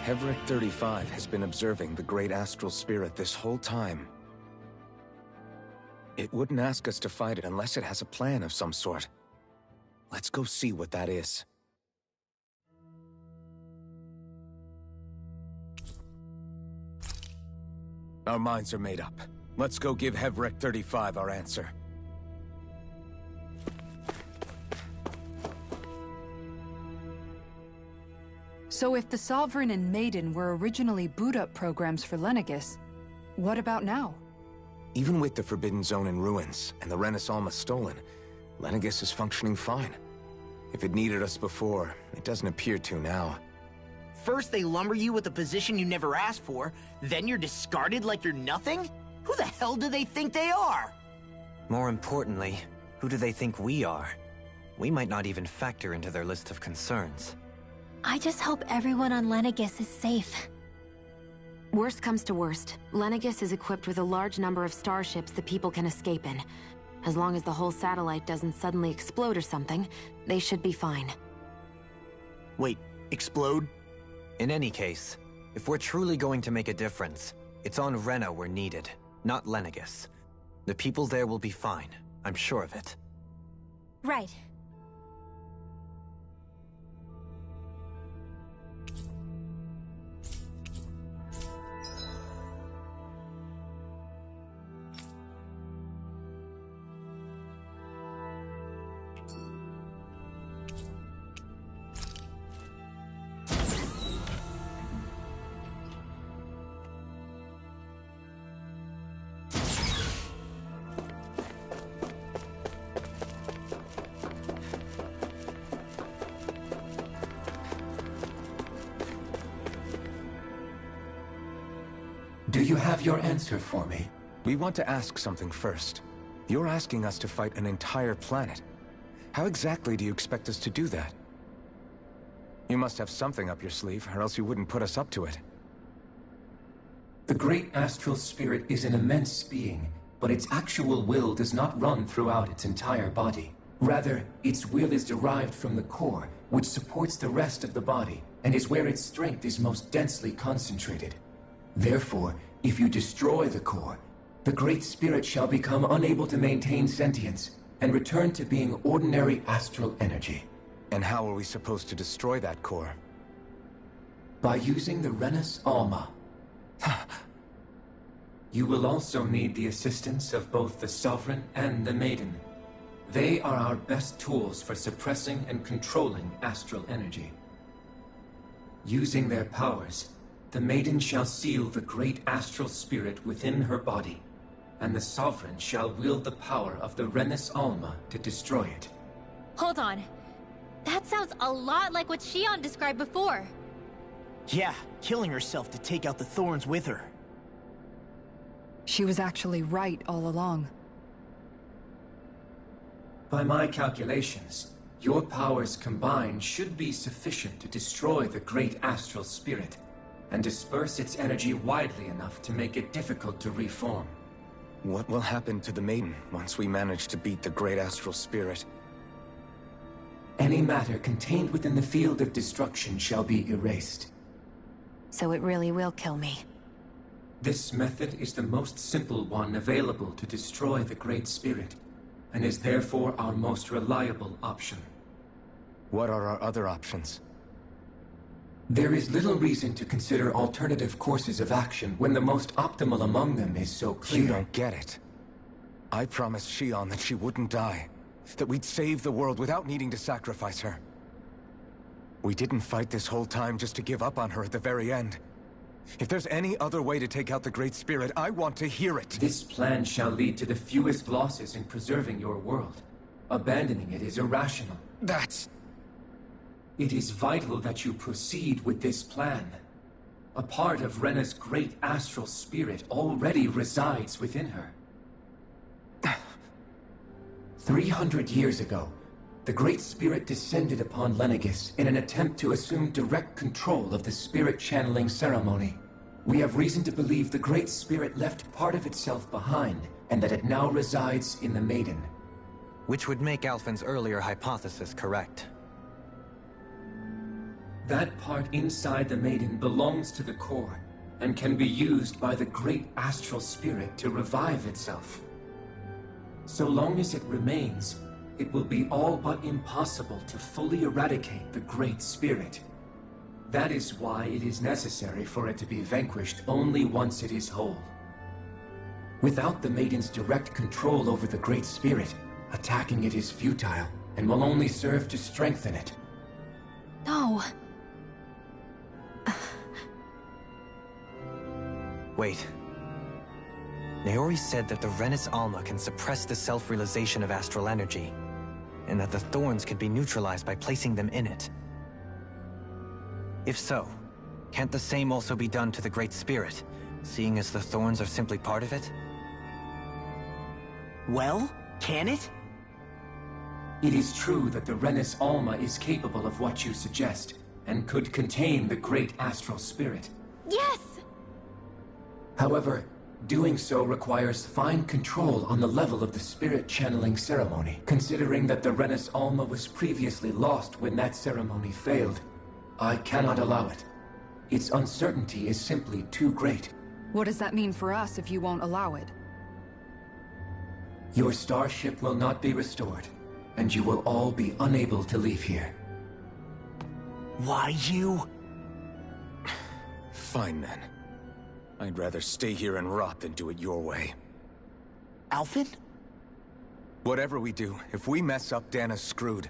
Hevric 35 has been observing the Great Astral Spirit this whole time. It wouldn't ask us to fight it unless it has a plan of some sort. Let's go see what that is. Our minds are made up. Let's go give Hevric 35 our answer. So if the Sovereign and Maiden were originally boot-up programs for Lenegis, what about now? Even with the Forbidden Zone in ruins and the Renaissance stolen, Lenegis is functioning fine. If it needed us before, it doesn't appear to now. First they lumber you with a position you never asked for, then you're discarded like you're nothing? Who the hell do they think they are? More importantly, who do they think we are? We might not even factor into their list of concerns. I just hope everyone on Lenegis is safe. Worst comes to worst, Lenegis is equipped with a large number of starships the people can escape in. As long as the whole satellite doesn't suddenly explode or something, they should be fine. Wait, explode? In any case, if we're truly going to make a difference, it's on Rena we're needed, not Lenegis. The people there will be fine, I'm sure of it. Right. Do you have your answer for me? We want to ask something first. You're asking us to fight an entire planet. How exactly do you expect us to do that? You must have something up your sleeve, or else you wouldn't put us up to it. The great astral spirit is an immense being, but its actual will does not run throughout its entire body. Rather, its will is derived from the core, which supports the rest of the body, and is where its strength is most densely concentrated. Therefore, if you destroy the core, the Great Spirit shall become unable to maintain sentience and return to being ordinary astral energy. And how are we supposed to destroy that core? By using the Renis Alma. You will also need the assistance of both the Sovereign and the Maiden. They are our best tools for suppressing and controlling astral energy. Using their powers, the Maiden shall seal the great astral spirit within her body, and the Sovereign shall wield the power of the Renis Alma to destroy it. Hold on. That sounds a lot like what Shion described before. Yeah, killing herself to take out the thorns with her. She was actually right all along. By my calculations, your powers combined should be sufficient to destroy the great astral spirit, and disperse its energy widely enough to make it difficult to reform. What will happen to the Maiden once we manage to beat the great astral spirit? Any matter contained within the field of destruction shall be erased. So it really will kill me. This method is the most simple one available to destroy the Great Spirit, and is therefore our most reliable option. What are our other options? There is little reason to consider alternative courses of action when the most optimal among them is so clear. You don't get it. I promised Shion that she wouldn't die, that we'd save the world without needing to sacrifice her. We didn't fight this whole time just to give up on her at the very end. If there's any other way to take out the Great Spirit, I want to hear it. This plan shall lead to the fewest losses in preserving your world. Abandoning it is irrational. It is vital that you proceed with this plan. A part of Rena's great astral spirit already resides within her. 300 years ago, the Great Spirit descended upon Lenegis in an attempt to assume direct control of the spirit channeling ceremony. We have reason to believe the Great Spirit left part of itself behind, and that it now resides in the Maiden. Which would make Alphen's earlier hypothesis correct. That part inside the Maiden belongs to the core, and can be used by the great astral spirit to revive itself. So long as it remains, it will be all but impossible to fully eradicate the Great Spirit. That is why it is necessary for it to be vanquished only once it is whole. Without the Maiden's direct control over the Great Spirit, attacking it is futile, and will only serve to strengthen it. No. Wait. Naori said that the Renis Alma can suppress the self-realization of astral energy, and that the thorns can be neutralized by placing them in it. If so, can't the same also be done to the Great Spirit, seeing as the thorns are simply part of it? Well, can it? It is true that the Renis Alma is capable of what you suggest, and could contain the great astral spirit. Yes! However, doing so requires fine control on the level of the spirit channeling ceremony, considering that the Renis Alma was previously lost when that ceremony failed. I cannot allow it. Its uncertainty is simply too great. What does that mean for us if you won't allow it? Your starship will not be restored, and you will all be unable to leave here. Why you? Fine then. I'd rather stay here and rot than do it your way. Alphen? Whatever we do, if we mess up, Dana's screwed.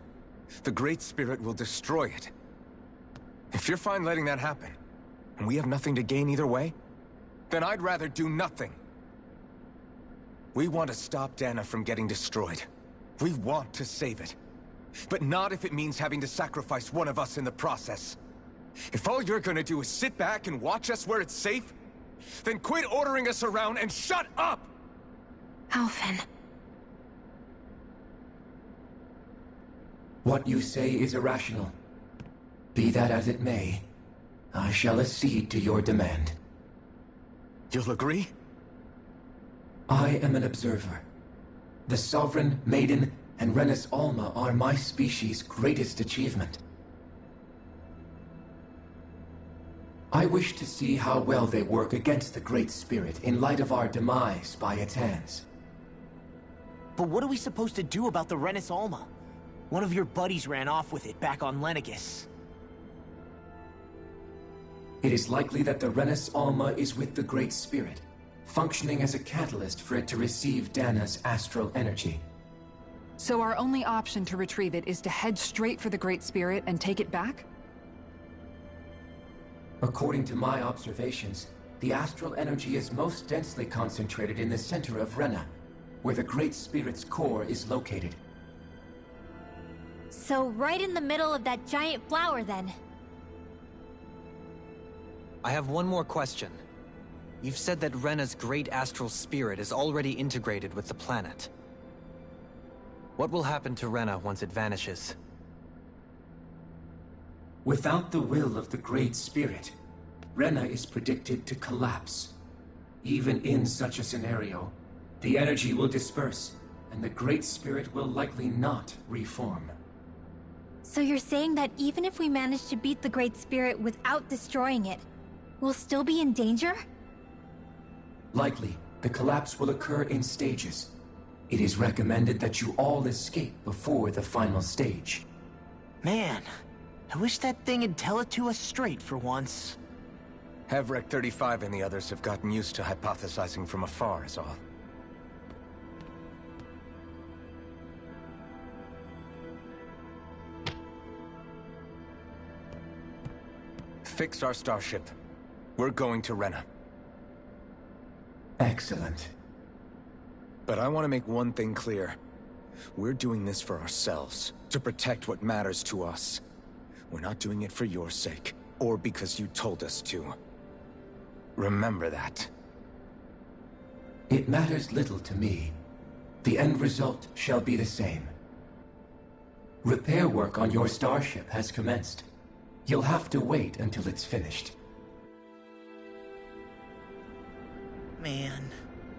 The Great Spirit will destroy it. If you're fine letting that happen, and we have nothing to gain either way, then I'd rather do nothing. We want to stop Dana from getting destroyed. We want to save it. But not if it means having to sacrifice one of us in the process. If all you're gonna do is sit back and watch us where it's safe, then quit ordering us around and shut up! Alphen. What you say is irrational. Be that as it may, I shall accede to your demand. You'll agree? I am an observer. The Sovereign, Maiden, and Renis Alma are my species' greatest achievement. I wish to see how well they work against the Great Spirit in light of our demise by its hands. But what are we supposed to do about the Renis Alma? One of your buddies ran off with it back on Lenegis. It is likely that the Renis Alma is with the Great Spirit, functioning as a catalyst for it to receive Dana's astral energy. So our only option to retrieve it is to head straight for the Great Spirit and take it back? According to my observations, the astral energy is most densely concentrated in the center of Rena, where the Great Spirit's core is located. So right in the middle of that giant flower, then. I have one more question. You've said that Rena's great astral spirit is already integrated with the planet. What will happen to Rena once it vanishes? Without the will of the Great Spirit, Rena is predicted to collapse. Even in such a scenario, the energy will disperse, and the Great Spirit will likely not reform. So you're saying that even if we manage to beat the Great Spirit without destroying it, we'll still be in danger? Likely, the collapse will occur in stages. It is recommended that you all escape before the final stage. Man, I wish that thing would tell it to us straight for once. Hevrek 35 and the others have gotten used to hypothesizing from afar is all. Fix our starship. We're going to Rena. Excellent. But I want to make one thing clear. We're doing this for ourselves, to protect what matters to us. We're not doing it for your sake, or because you told us to. Remember that. It matters little to me. The end result shall be the same. Repair work on your starship has commenced. You'll have to wait until it's finished. Man,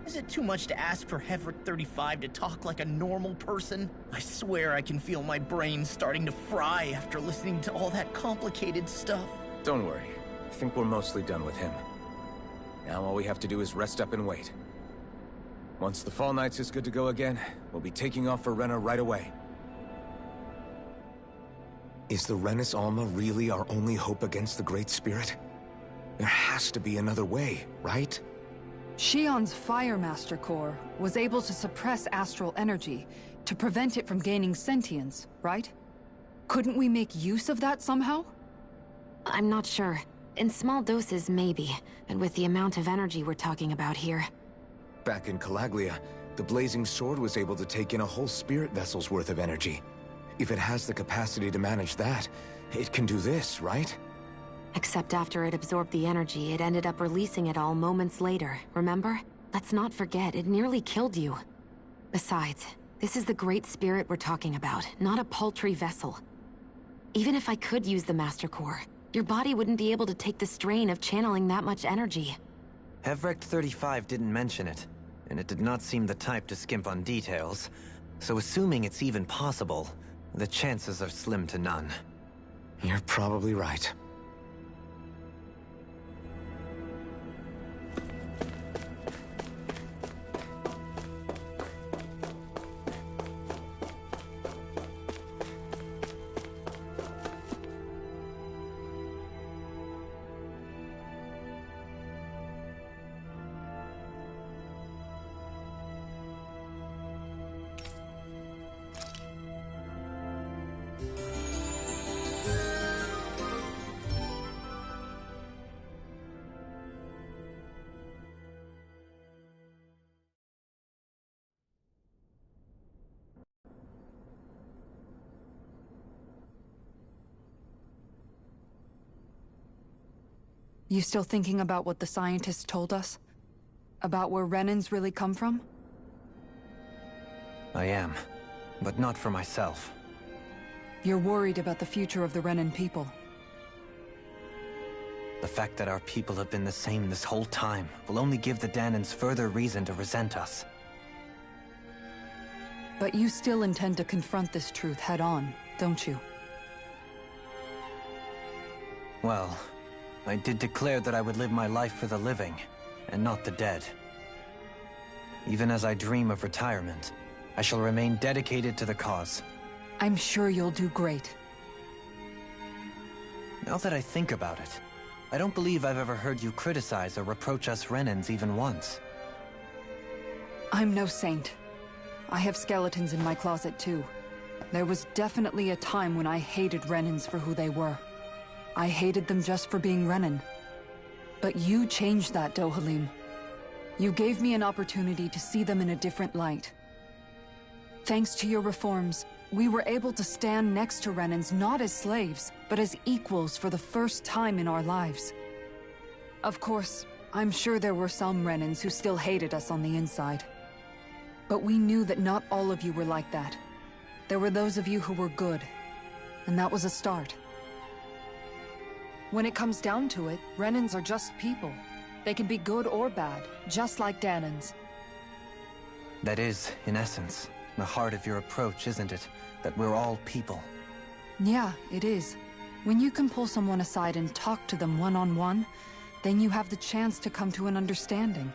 is it too much to ask for Hevrek 35 to talk like a normal person? I swear I can feel my brain starting to fry after listening to all that complicated stuff. Don't worry. I think we're mostly done with him. Now all we have to do is rest up and wait. Once the Fall Knights is good to go again, we'll be taking off for Rena right away. Is the Renis Alma really our only hope against the Great Spirit? There has to be another way, right? Shion's Fire Master Core was able to suppress astral energy to prevent it from gaining sentience, right? Couldn't we make use of that somehow? I'm not sure. In small doses, maybe. And with the amount of energy we're talking about here. Back in Calaglia, the Blazing Sword was able to take in a whole spirit vessel's worth of energy. If it has the capacity to manage that, it can do this, right? Except after it absorbed the energy, it ended up releasing it all moments later, remember? Let's not forget, it nearly killed you. Besides, this is the Great Spirit we're talking about, not a paltry vessel. Even if I could use the Master Core, your body wouldn't be able to take the strain of channeling that much energy. Hevrect 35 didn't mention it, and it did not seem the type to skimp on details, so assuming it's even possible, the chances are slim to none. You're probably right. You still thinking about what the scientists told us? About where Renans really come from? I am, but not for myself. You're worried about the future of the Renan people. The fact that our people have been the same this whole time will only give the Danans further reason to resent us. But you still intend to confront this truth head-on, don't you? Well, I did declare that I would live my life for the living, and not the dead. Even as I dream of retirement, I shall remain dedicated to the cause. I'm sure you'll do great. Now that I think about it, I don't believe I've ever heard you criticize or reproach us Renans even once. I'm no saint. I have skeletons in my closet too. There was definitely a time when I hated Renans for who they were. I hated them just for being Renan. But you changed that, Dohalim. You gave me an opportunity to see them in a different light. Thanks to your reforms, we were able to stand next to Renans not as slaves, but as equals for the first time in our lives. Of course, I'm sure there were some Renans who still hated us on the inside. But we knew that not all of you were like that. There were those of you who were good, and that was a start. When it comes down to it, Renans are just people. They can be good or bad, just like Danans. That is, in essence, the heart of your approach, isn't it? That we're all people. Yeah, it is. When you can pull someone aside and talk to them one-on-one, then you have the chance to come to an understanding.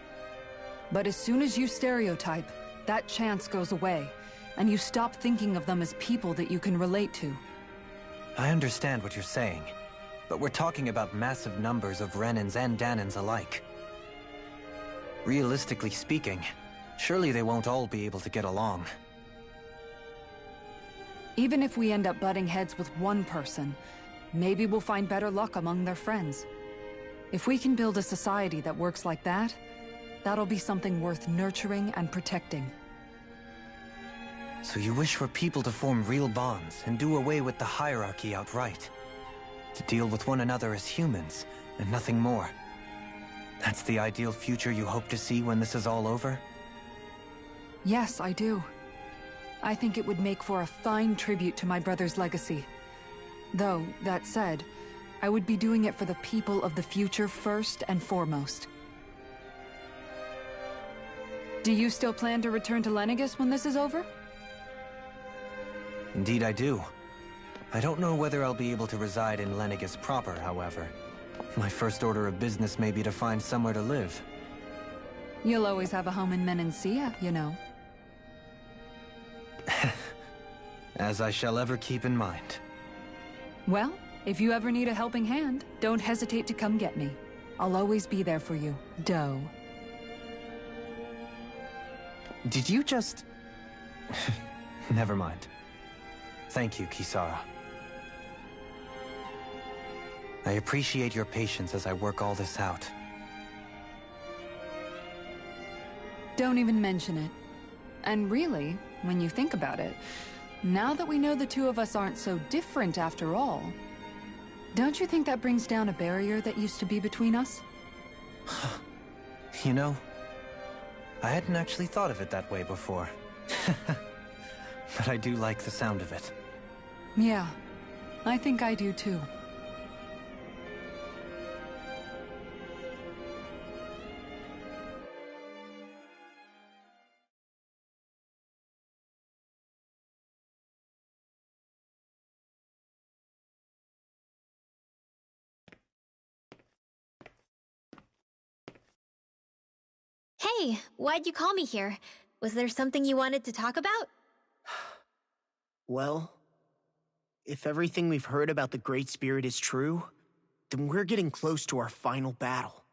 But as soon as you stereotype, that chance goes away, and you stop thinking of them as people that you can relate to. I understand what you're saying. But we're talking about massive numbers of Renans and Danans alike. Realistically speaking, surely they won't all be able to get along. Even if we end up butting heads with one person, maybe we'll find better luck among their friends. If we can build a society that works like that, that'll be something worth nurturing and protecting. So you wish for people to form real bonds and do away with the hierarchy outright? To deal with one another as humans, and nothing more. That's the ideal future you hope to see when this is all over? Yes, I do. I think it would make for a fine tribute to my brother's legacy. Though, that said, I would be doing it for the people of the future first and foremost. Do you still plan to return to Lenegis when this is over? Indeed I do. I don't know whether I'll be able to reside in Lenegis proper, however. My first order of business may be to find somewhere to live. You'll always have a home in Menancia, you know. As I shall ever keep in mind. Well, if you ever need a helping hand, don't hesitate to come get me. I'll always be there for you, Doe. Did you just... Never mind. Thank you, Kisara. I appreciate your patience as I work all this out. Don't even mention it. And really, when you think about it, now that we know the two of us aren't so different after all, don't you think that brings down a barrier that used to be between us? You know, I hadn't actually thought of it that way before. But I do like the sound of it. Yeah, I think I do too. Hey, why'd you call me here? Was there something you wanted to talk about? Well, if everything we've heard about the Great Spirit is true, then we're getting close to our final battle.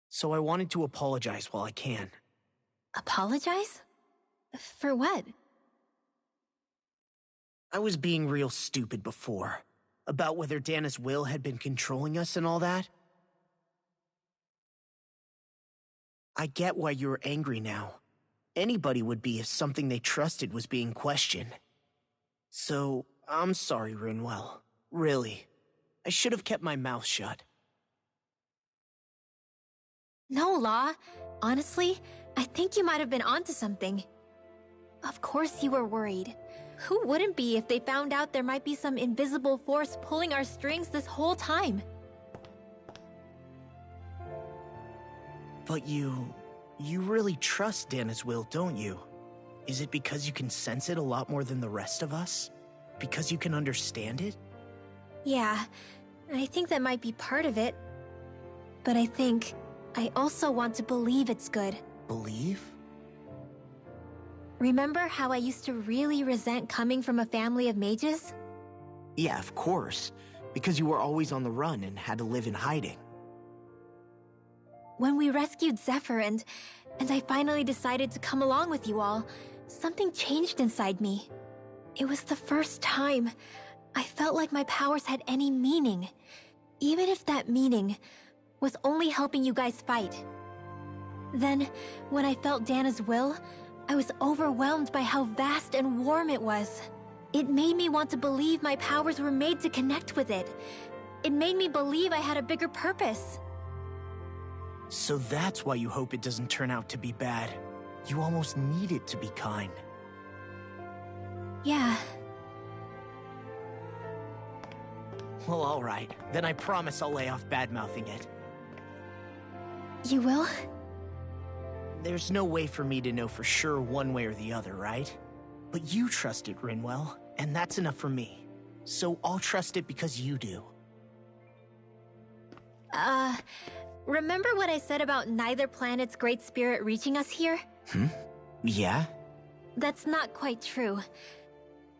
So I wanted to apologize while I can. Apologize? For what? I was being real stupid before, about whether Dana's will had been controlling us and all that. I get why you're angry now. Anybody would be if something they trusted was being questioned. So, I'm sorry, Rinwell. Really. I should have kept my mouth shut. No, Law. Honestly, I think you might have been onto something. Of course you were worried. Who wouldn't be if they found out there might be some invisible force pulling our strings this whole time? But you really trust Dana's will, don't you? Is it because you can sense it a lot more than the rest of us? Because you can understand it? Yeah, I think that might be part of it. But I also want to believe it's good. Believe? Remember how I used to really resent coming from a family of mages? Yeah, of course. Because you were always on the run and had to live in hiding. When we rescued Zephyr and I finally decided to come along with you all, something changed inside me. It was the first time I felt like my powers had any meaning, even if that meaning was only helping you guys fight. Then, when I felt Dana's will, I was overwhelmed by how vast and warm it was. It made me want to believe my powers were made to connect with it. It made me believe I had a bigger purpose. So that's why you hope it doesn't turn out to be bad. You almost need it to be kind. Yeah. Well, alright. Then I promise I'll lay off bad-mouthing it. You will? There's no way for me to know for sure one way or the other, right? But you trust it, Rinwell, and that's enough for me. So I'll trust it because you do. Remember what I said about neither planet's great spirit reaching us here? Yeah? That's not quite true.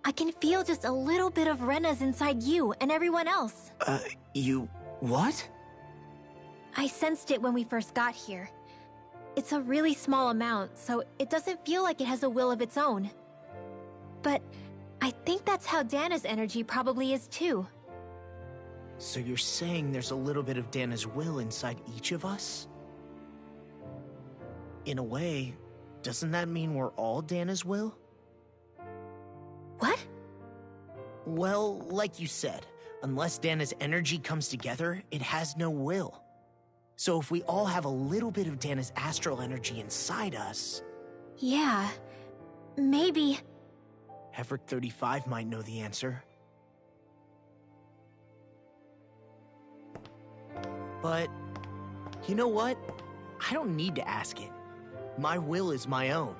I can feel just a little bit of Rena's inside you and everyone else. You... what? I sensed it when we first got here. It's a really small amount, so it doesn't feel like it has a will of its own. But I think that's how Dana's energy probably is too. So you're saying there's a little bit of Dana's will inside each of us? In a way, doesn't that mean we're all Dana's will? What? Well, like you said, unless Dana's energy comes together, it has no will. So if we all have a little bit of Dana's astral energy inside us... Yeah, maybe... Hefric 35 might know the answer. But, you know what? I don't need to ask it. My will is my own.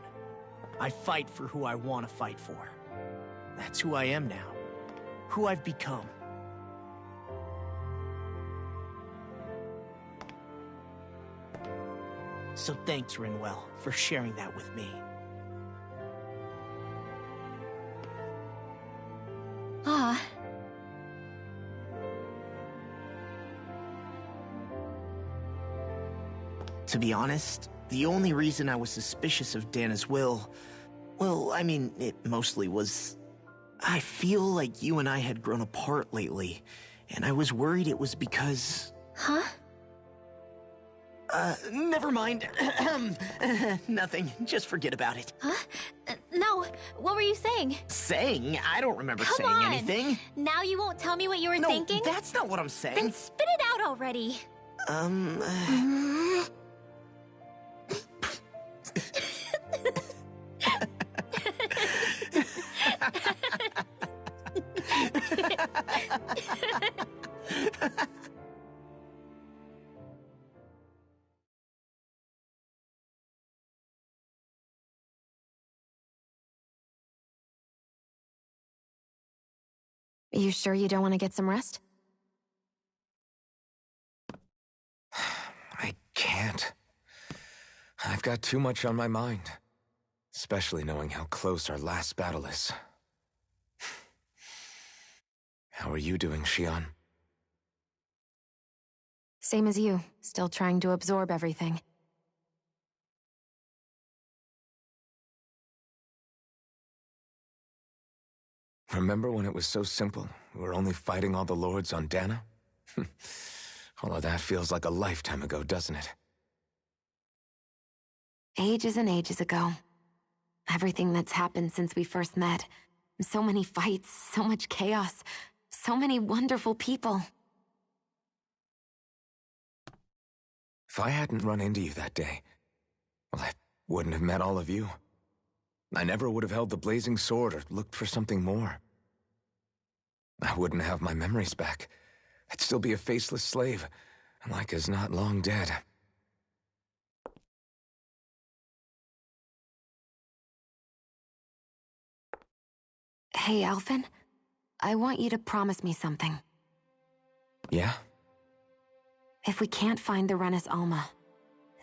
I fight for who I want to fight for. That's who I am now. Who I've become. So thanks, Rinwell, for sharing that with me. Ah. To be honest, the only reason I was suspicious of Dana's will... well, I mean, it mostly was... I feel like you and I had grown apart lately, and I was worried it was because... Huh? Never mind. Nothing. Just forget about it. Huh? No, what were you saying? Saying? I don't remember Come saying on. anything. Now you won't tell me what you were No, thinking? that's not what I'm saying. Then spit it out already. You sure you don't want to get some rest? I can't. I've got too much on my mind. Especially knowing how close our last battle is. How are you doing, Xion? Same as you, still trying to absorb everything. Remember when it was so simple? We were only fighting all the lords on Dana? All of that feels like a lifetime ago, doesn't it? Ages and ages ago. Everything that's happened since we first met. So many fights, so much chaos, so many wonderful people. If I hadn't run into you that day, well, I wouldn't have met all of you. I never would have held the blazing sword or looked for something more. I wouldn't have my memories back. I'd still be a faceless slave, like as not long dead. Hey, Alphen. I want you to promise me something. Yeah? If we can't find the Renis Alma,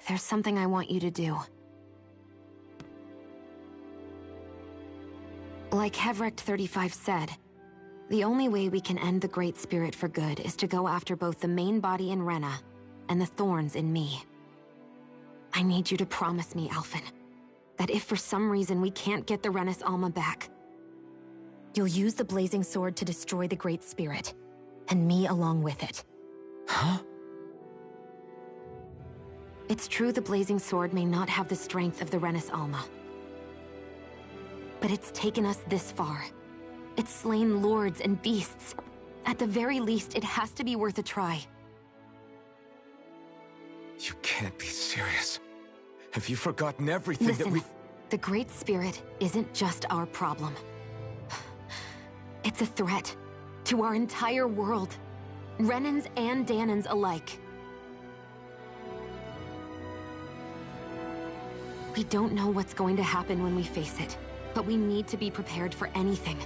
there's something I want you to do. Like Hevrect 35 said, the only way we can end the Great Spirit for good is to go after both the main body in Rena and the thorns in me. I need you to promise me, Alphen, that if for some reason we can't get the Renis Alma back, you'll use the blazing sword to destroy the Great Spirit, and me along with it. Huh? It's true the blazing sword may not have the strength of the Renis Alma. But it's taken us this far. It's slain lords and beasts. At the very least, it has to be worth a try. You can't be serious. Have you forgotten everything Listen, that we... the Great Spirit isn't just our problem. It's a threat to our entire world. Renans and Danans alike. We don't know what's going to happen when we face it, but we need to be prepared for anything.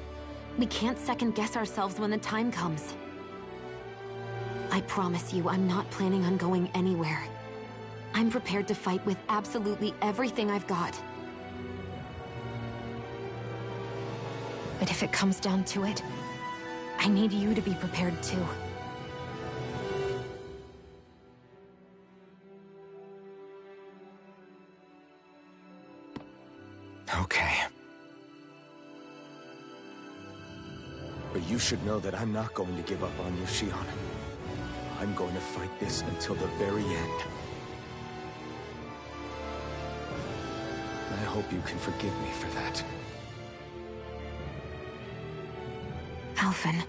We can't second-guess ourselves when the time comes. I promise you, I'm not planning on going anywhere. I'm prepared to fight with absolutely everything I've got. But if it comes down to it, I need you to be prepared too. Okay. But you should know that I'm not going to give up on you, Xion. I'm going to fight this until the very end. I hope you can forgive me for that. Alphen.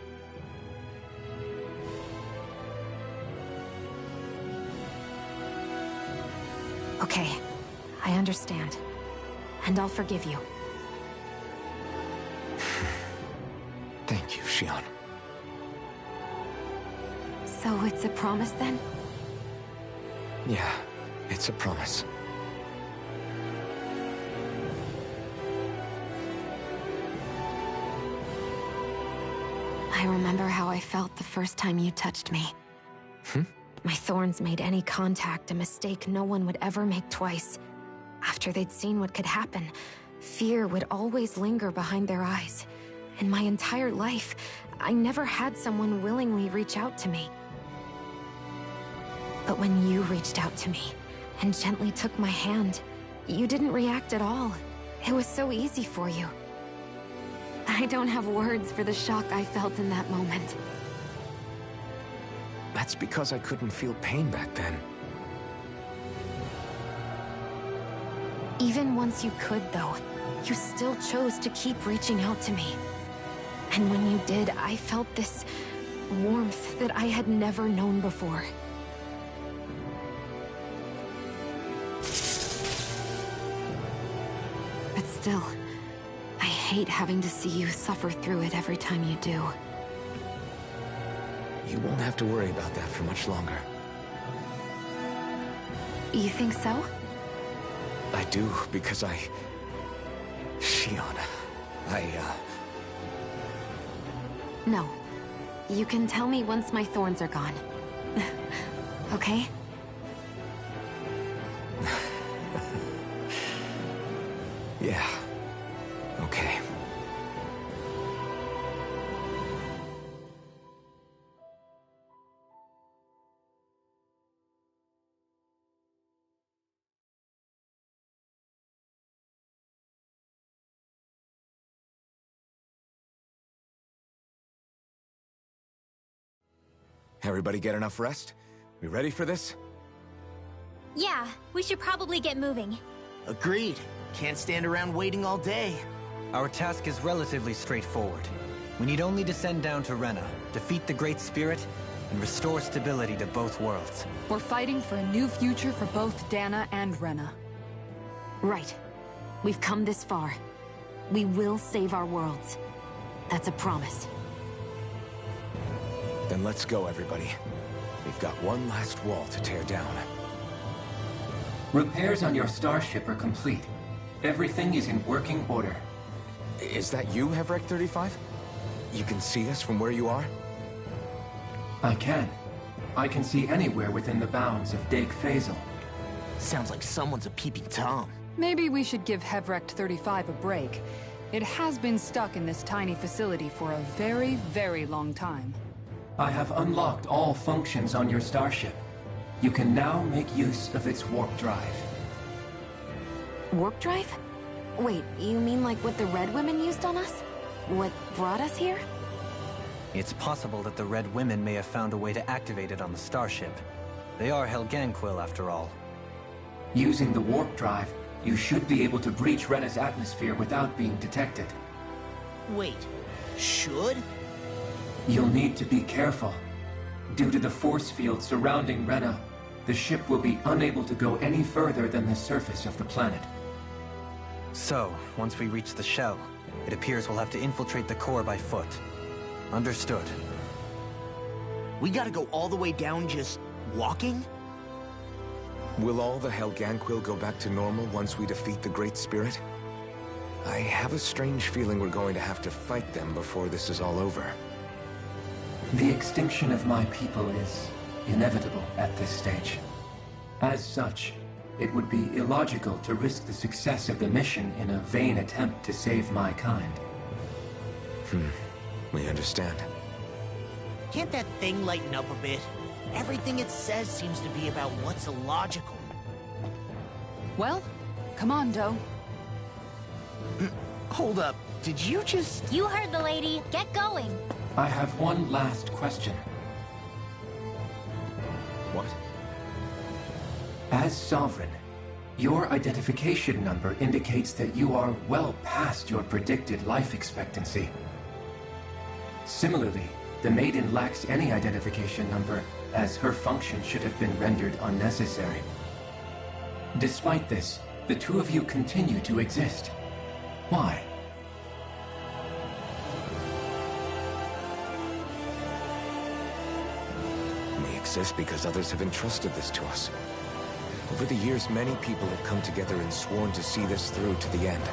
Okay, I understand. And I'll forgive you. Thank you, Xion. So it's a promise then? Yeah, it's a promise. I remember how I felt the first time you touched me. My thorns made any contact a mistake no one would ever make twice. After they'd seen what could happen, fear would always linger behind their eyes. In my entire life, I never had someone willingly reach out to me. But when you reached out to me and gently took my hand, you didn't react at all. It was so easy for you. I don't have words for the shock I felt in that moment. That's because I couldn't feel pain back then. Even once you could, though, you still chose to keep reaching out to me. And when you did, I felt this warmth that I had never known before. But still, I hate having to see you suffer through it every time you do. You won't have to worry about that for much longer. You think so? I do, because Xion, No. You can tell me once my thorns are gone. Okay? Yeah. Okay. Everybody get enough rest? We ready for this? Yeah, we should probably get moving. Agreed. Can't stand around waiting all day. Our task is relatively straightforward. We need only descend down to Rena, defeat the Great Spirit, and restore stability to both worlds. We're fighting for a new future for both Dana and Rena. Right. We've come this far. We will save our worlds. That's a promise. Then let's go, everybody. We've got one last wall to tear down. Repairs on your starship are complete. Everything is in working order. Is that you, Hevrek 35? You can see us from where you are? I can. I can see anywhere within the bounds of Dake Faisal. Sounds like someone's a peeping Tom. Maybe we should give Hevrek 35 a break. It has been stuck in this tiny facility for a very, very long time. I have unlocked all functions on your starship. You can now make use of its warp drive. Warp drive? Wait, you mean like what the Red Women used on us? What brought us here? It's possible that the Red Women may have found a way to activate it on the starship. They are Helganquil, after all. Using the warp drive, you should be able to breach Rena's atmosphere without being detected. Wait, should? You'll need to be careful. Due to the force field surrounding Rena, the ship will be unable to go any further than the surface of the planet. So, once we reach the shell, it appears we'll have to infiltrate the core by foot. Understood. We gotta go all the way down just walking? Will all the Helganquil go back to normal once we defeat the Great Spirit? I have a strange feeling we're going to have to fight them before this is all over. The extinction of my people is inevitable at this stage. As such, it would be illogical to risk the success of the mission in a vain attempt to save my kind. We understand. Can't that thing lighten up a bit? Everything it says seems to be about what's illogical. Well, come on, Doe. Hold up, did you just... You heard the lady. Get going. I have one last question. What? As Sovereign, your identification number indicates that you are well past your predicted life expectancy. Similarly, the Maiden lacks any identification number, as her function should have been rendered unnecessary. Despite this, the two of you continue to exist. Why? We exist because others have entrusted this to us. Over the years, many people have come together and sworn to see this through to the end.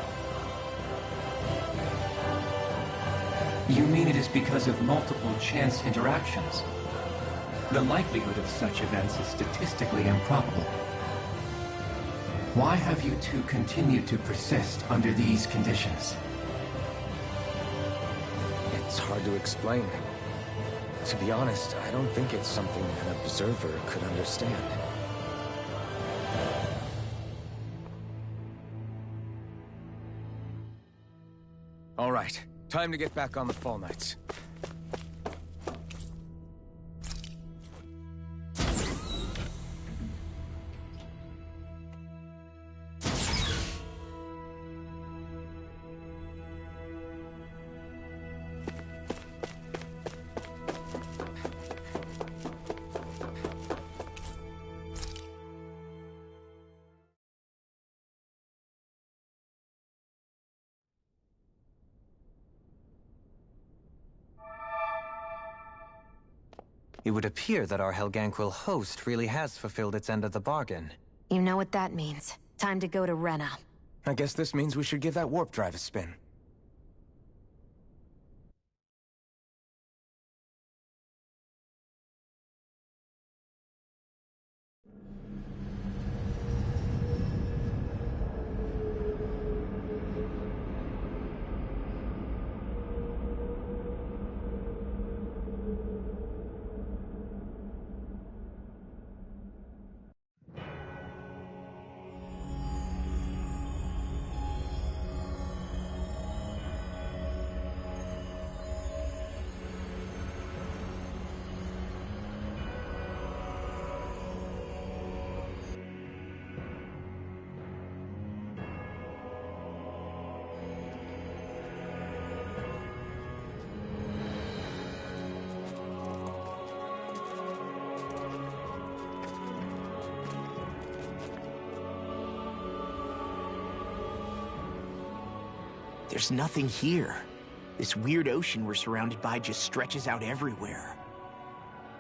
You mean it is because of multiple chance interactions? The likelihood of such events is statistically improbable. Why have you two continued to persist under these conditions? It's hard to explain. To be honest, I don't think it's something an observer could understand. All right, time to get back on the Fall Knights. It would appear that our Helganquil host really has fulfilled its end of the bargain. You know what that means. Time to go to Rena. I guess this means we should give that warp drive a spin. there's nothing here. This weird ocean we're surrounded by just stretches out everywhere.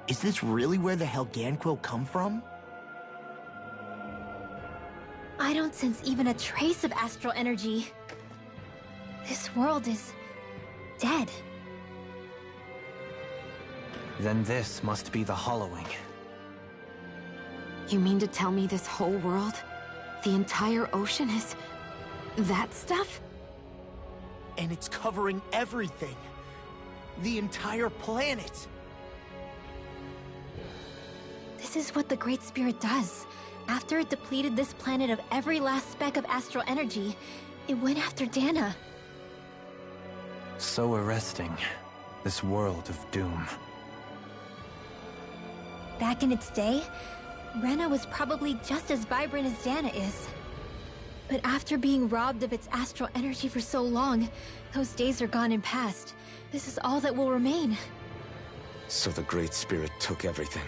Is this really where the Helganquil come from? I don't sense even a trace of astral energy. This world is dead. Then this must be the hollowing. You mean to tell me this whole world, the entire ocean is that stuff? And it's covering everything. The entire planet. This is what the Great Spirit does. After it depleted this planet of every last speck of astral energy, it went after Dana. So arresting. This world of doom. Back in its day, Rena was probably just as vibrant as Dana is. But after being robbed of its astral energy for so long, those days are gone and past. This is all that will remain. So the Great Spirit took everything.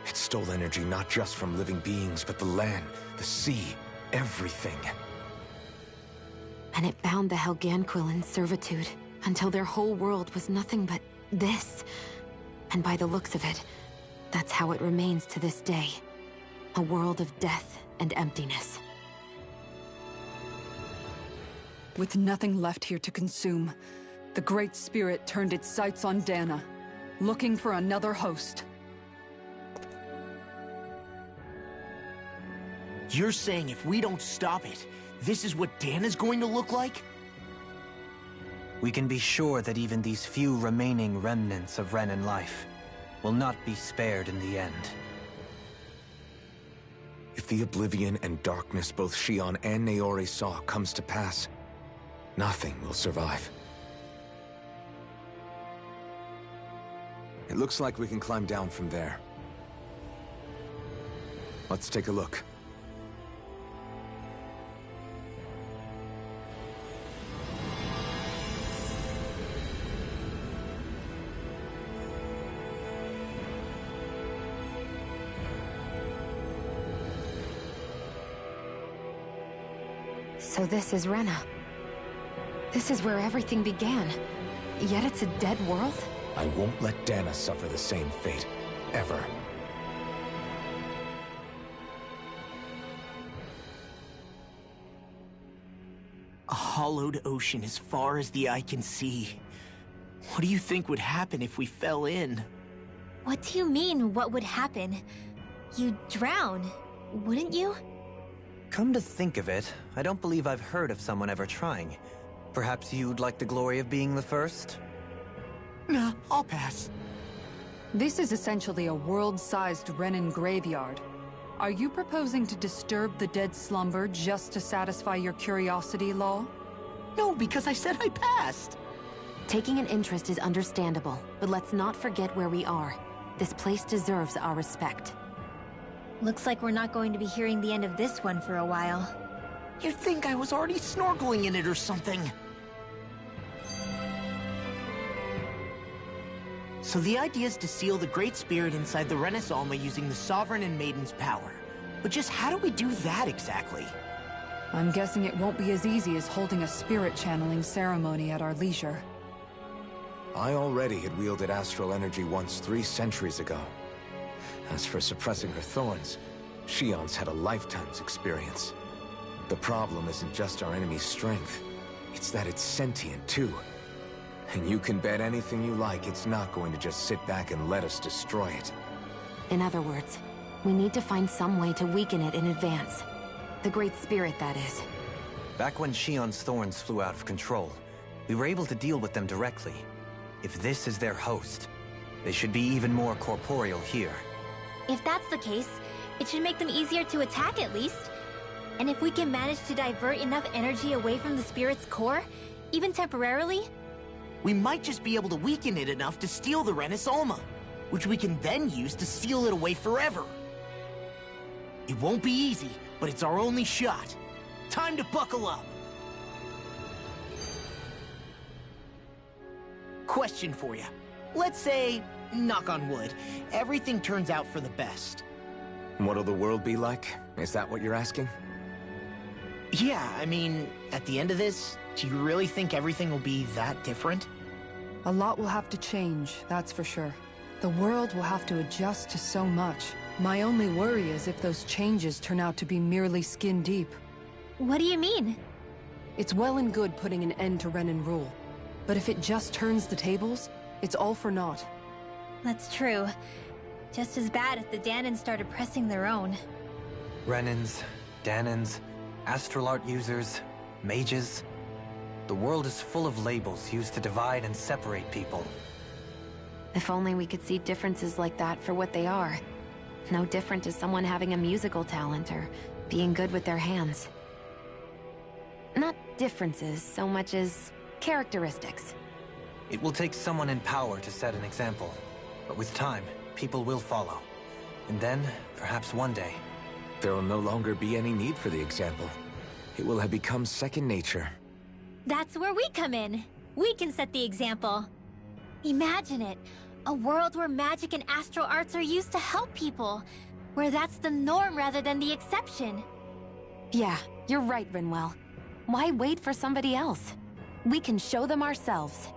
It stole energy not just from living beings, but the land, the sea, everything. And it bound the Helganquil in servitude, until their whole world was nothing but this. And by the looks of it, that's how it remains to this day. A world of death and emptiness. With nothing left here to consume, the Great Spirit turned its sights on Dana, looking for another host. You're saying if we don't stop it, this is what Dana's going to look like? We can be sure that even these few remaining remnants of Renan life will not be spared in the end. If the oblivion and darkness both Shion and Naori saw comes to pass, nothing will survive. It looks like we can climb down from there. Let's take a look. So this is Rena. This is where everything began. Yet it's a dead world? I won't let Dana suffer the same fate. Ever. A hollowed ocean as far as the eye can see. What do you think would happen if we fell in? What do you mean, what would happen? You'd drown, wouldn't you? Come to think of it, I don't believe I've heard of someone ever trying. Perhaps you'd like the glory of being the first? Nah, I'll pass. This is essentially a world-sized Renan graveyard. Are you proposing to disturb the dead slumber just to satisfy your curiosity, Law? No, because I said I passed. Taking an interest is understandable, but let's not forget where we are. This place deserves our respect. Looks like we're not going to be hearing the end of this one for a while. You'd think I was already snorkeling in it or something. So the idea is to seal the Great Spirit inside the Renaissance using the Sovereign and Maiden's power. But just how do we do that exactly? I'm guessing it won't be as easy as holding a spirit channeling ceremony at our leisure. I already had wielded astral energy once 3 centuries ago. As for suppressing her thorns, Shion's had a lifetime's experience. The problem isn't just our enemy's strength, it's that it's sentient too. And you can bet anything you like it's not going to just sit back and let us destroy it. In other words, we need to find some way to weaken it in advance. The Great Spirit, that is. Back when Shion's thorns flew out of control, we were able to deal with them directly. If this is their host, they should be even more corporeal here. If that's the case, it should make them easier to attack at least. And if we can manage to divert enough energy away from the spirit's core, even temporarily, we might just be able to weaken it enough to steal the Renaissance, which we can then use to seal it away forever. It won't be easy, but it's our only shot. Time to buckle up. Question for you. Let's say, knock on wood, everything turns out for the best. What'll the world be like? Is that what you're asking? Yeah, I mean, at the end of this, do you really think everything will be that different? A lot will have to change, that's for sure. The world will have to adjust to so much. My only worry is if those changes turn out to be merely skin deep. What do you mean? It's well and good putting an end to Renan rule. But if it just turns the tables, it's all for naught. That's true. Just as bad if the Danans started pressing their own. Renans, Danans, astral art users, mages. The world is full of labels used to divide and separate people. If only we could see differences like that for what they are. No different as someone having a musical talent or being good with their hands. Not differences so much as characteristics. It will take someone in power to set an example. But with time, people will follow. And then, perhaps one day... There will no longer be any need for the example. It will have become second nature. That's where we come in. We can set the example. Imagine it. A world where magic and astral arts are used to help people. Where that's the norm rather than the exception. Yeah, you're right, Rinwell. Why wait for somebody else? We can show them ourselves.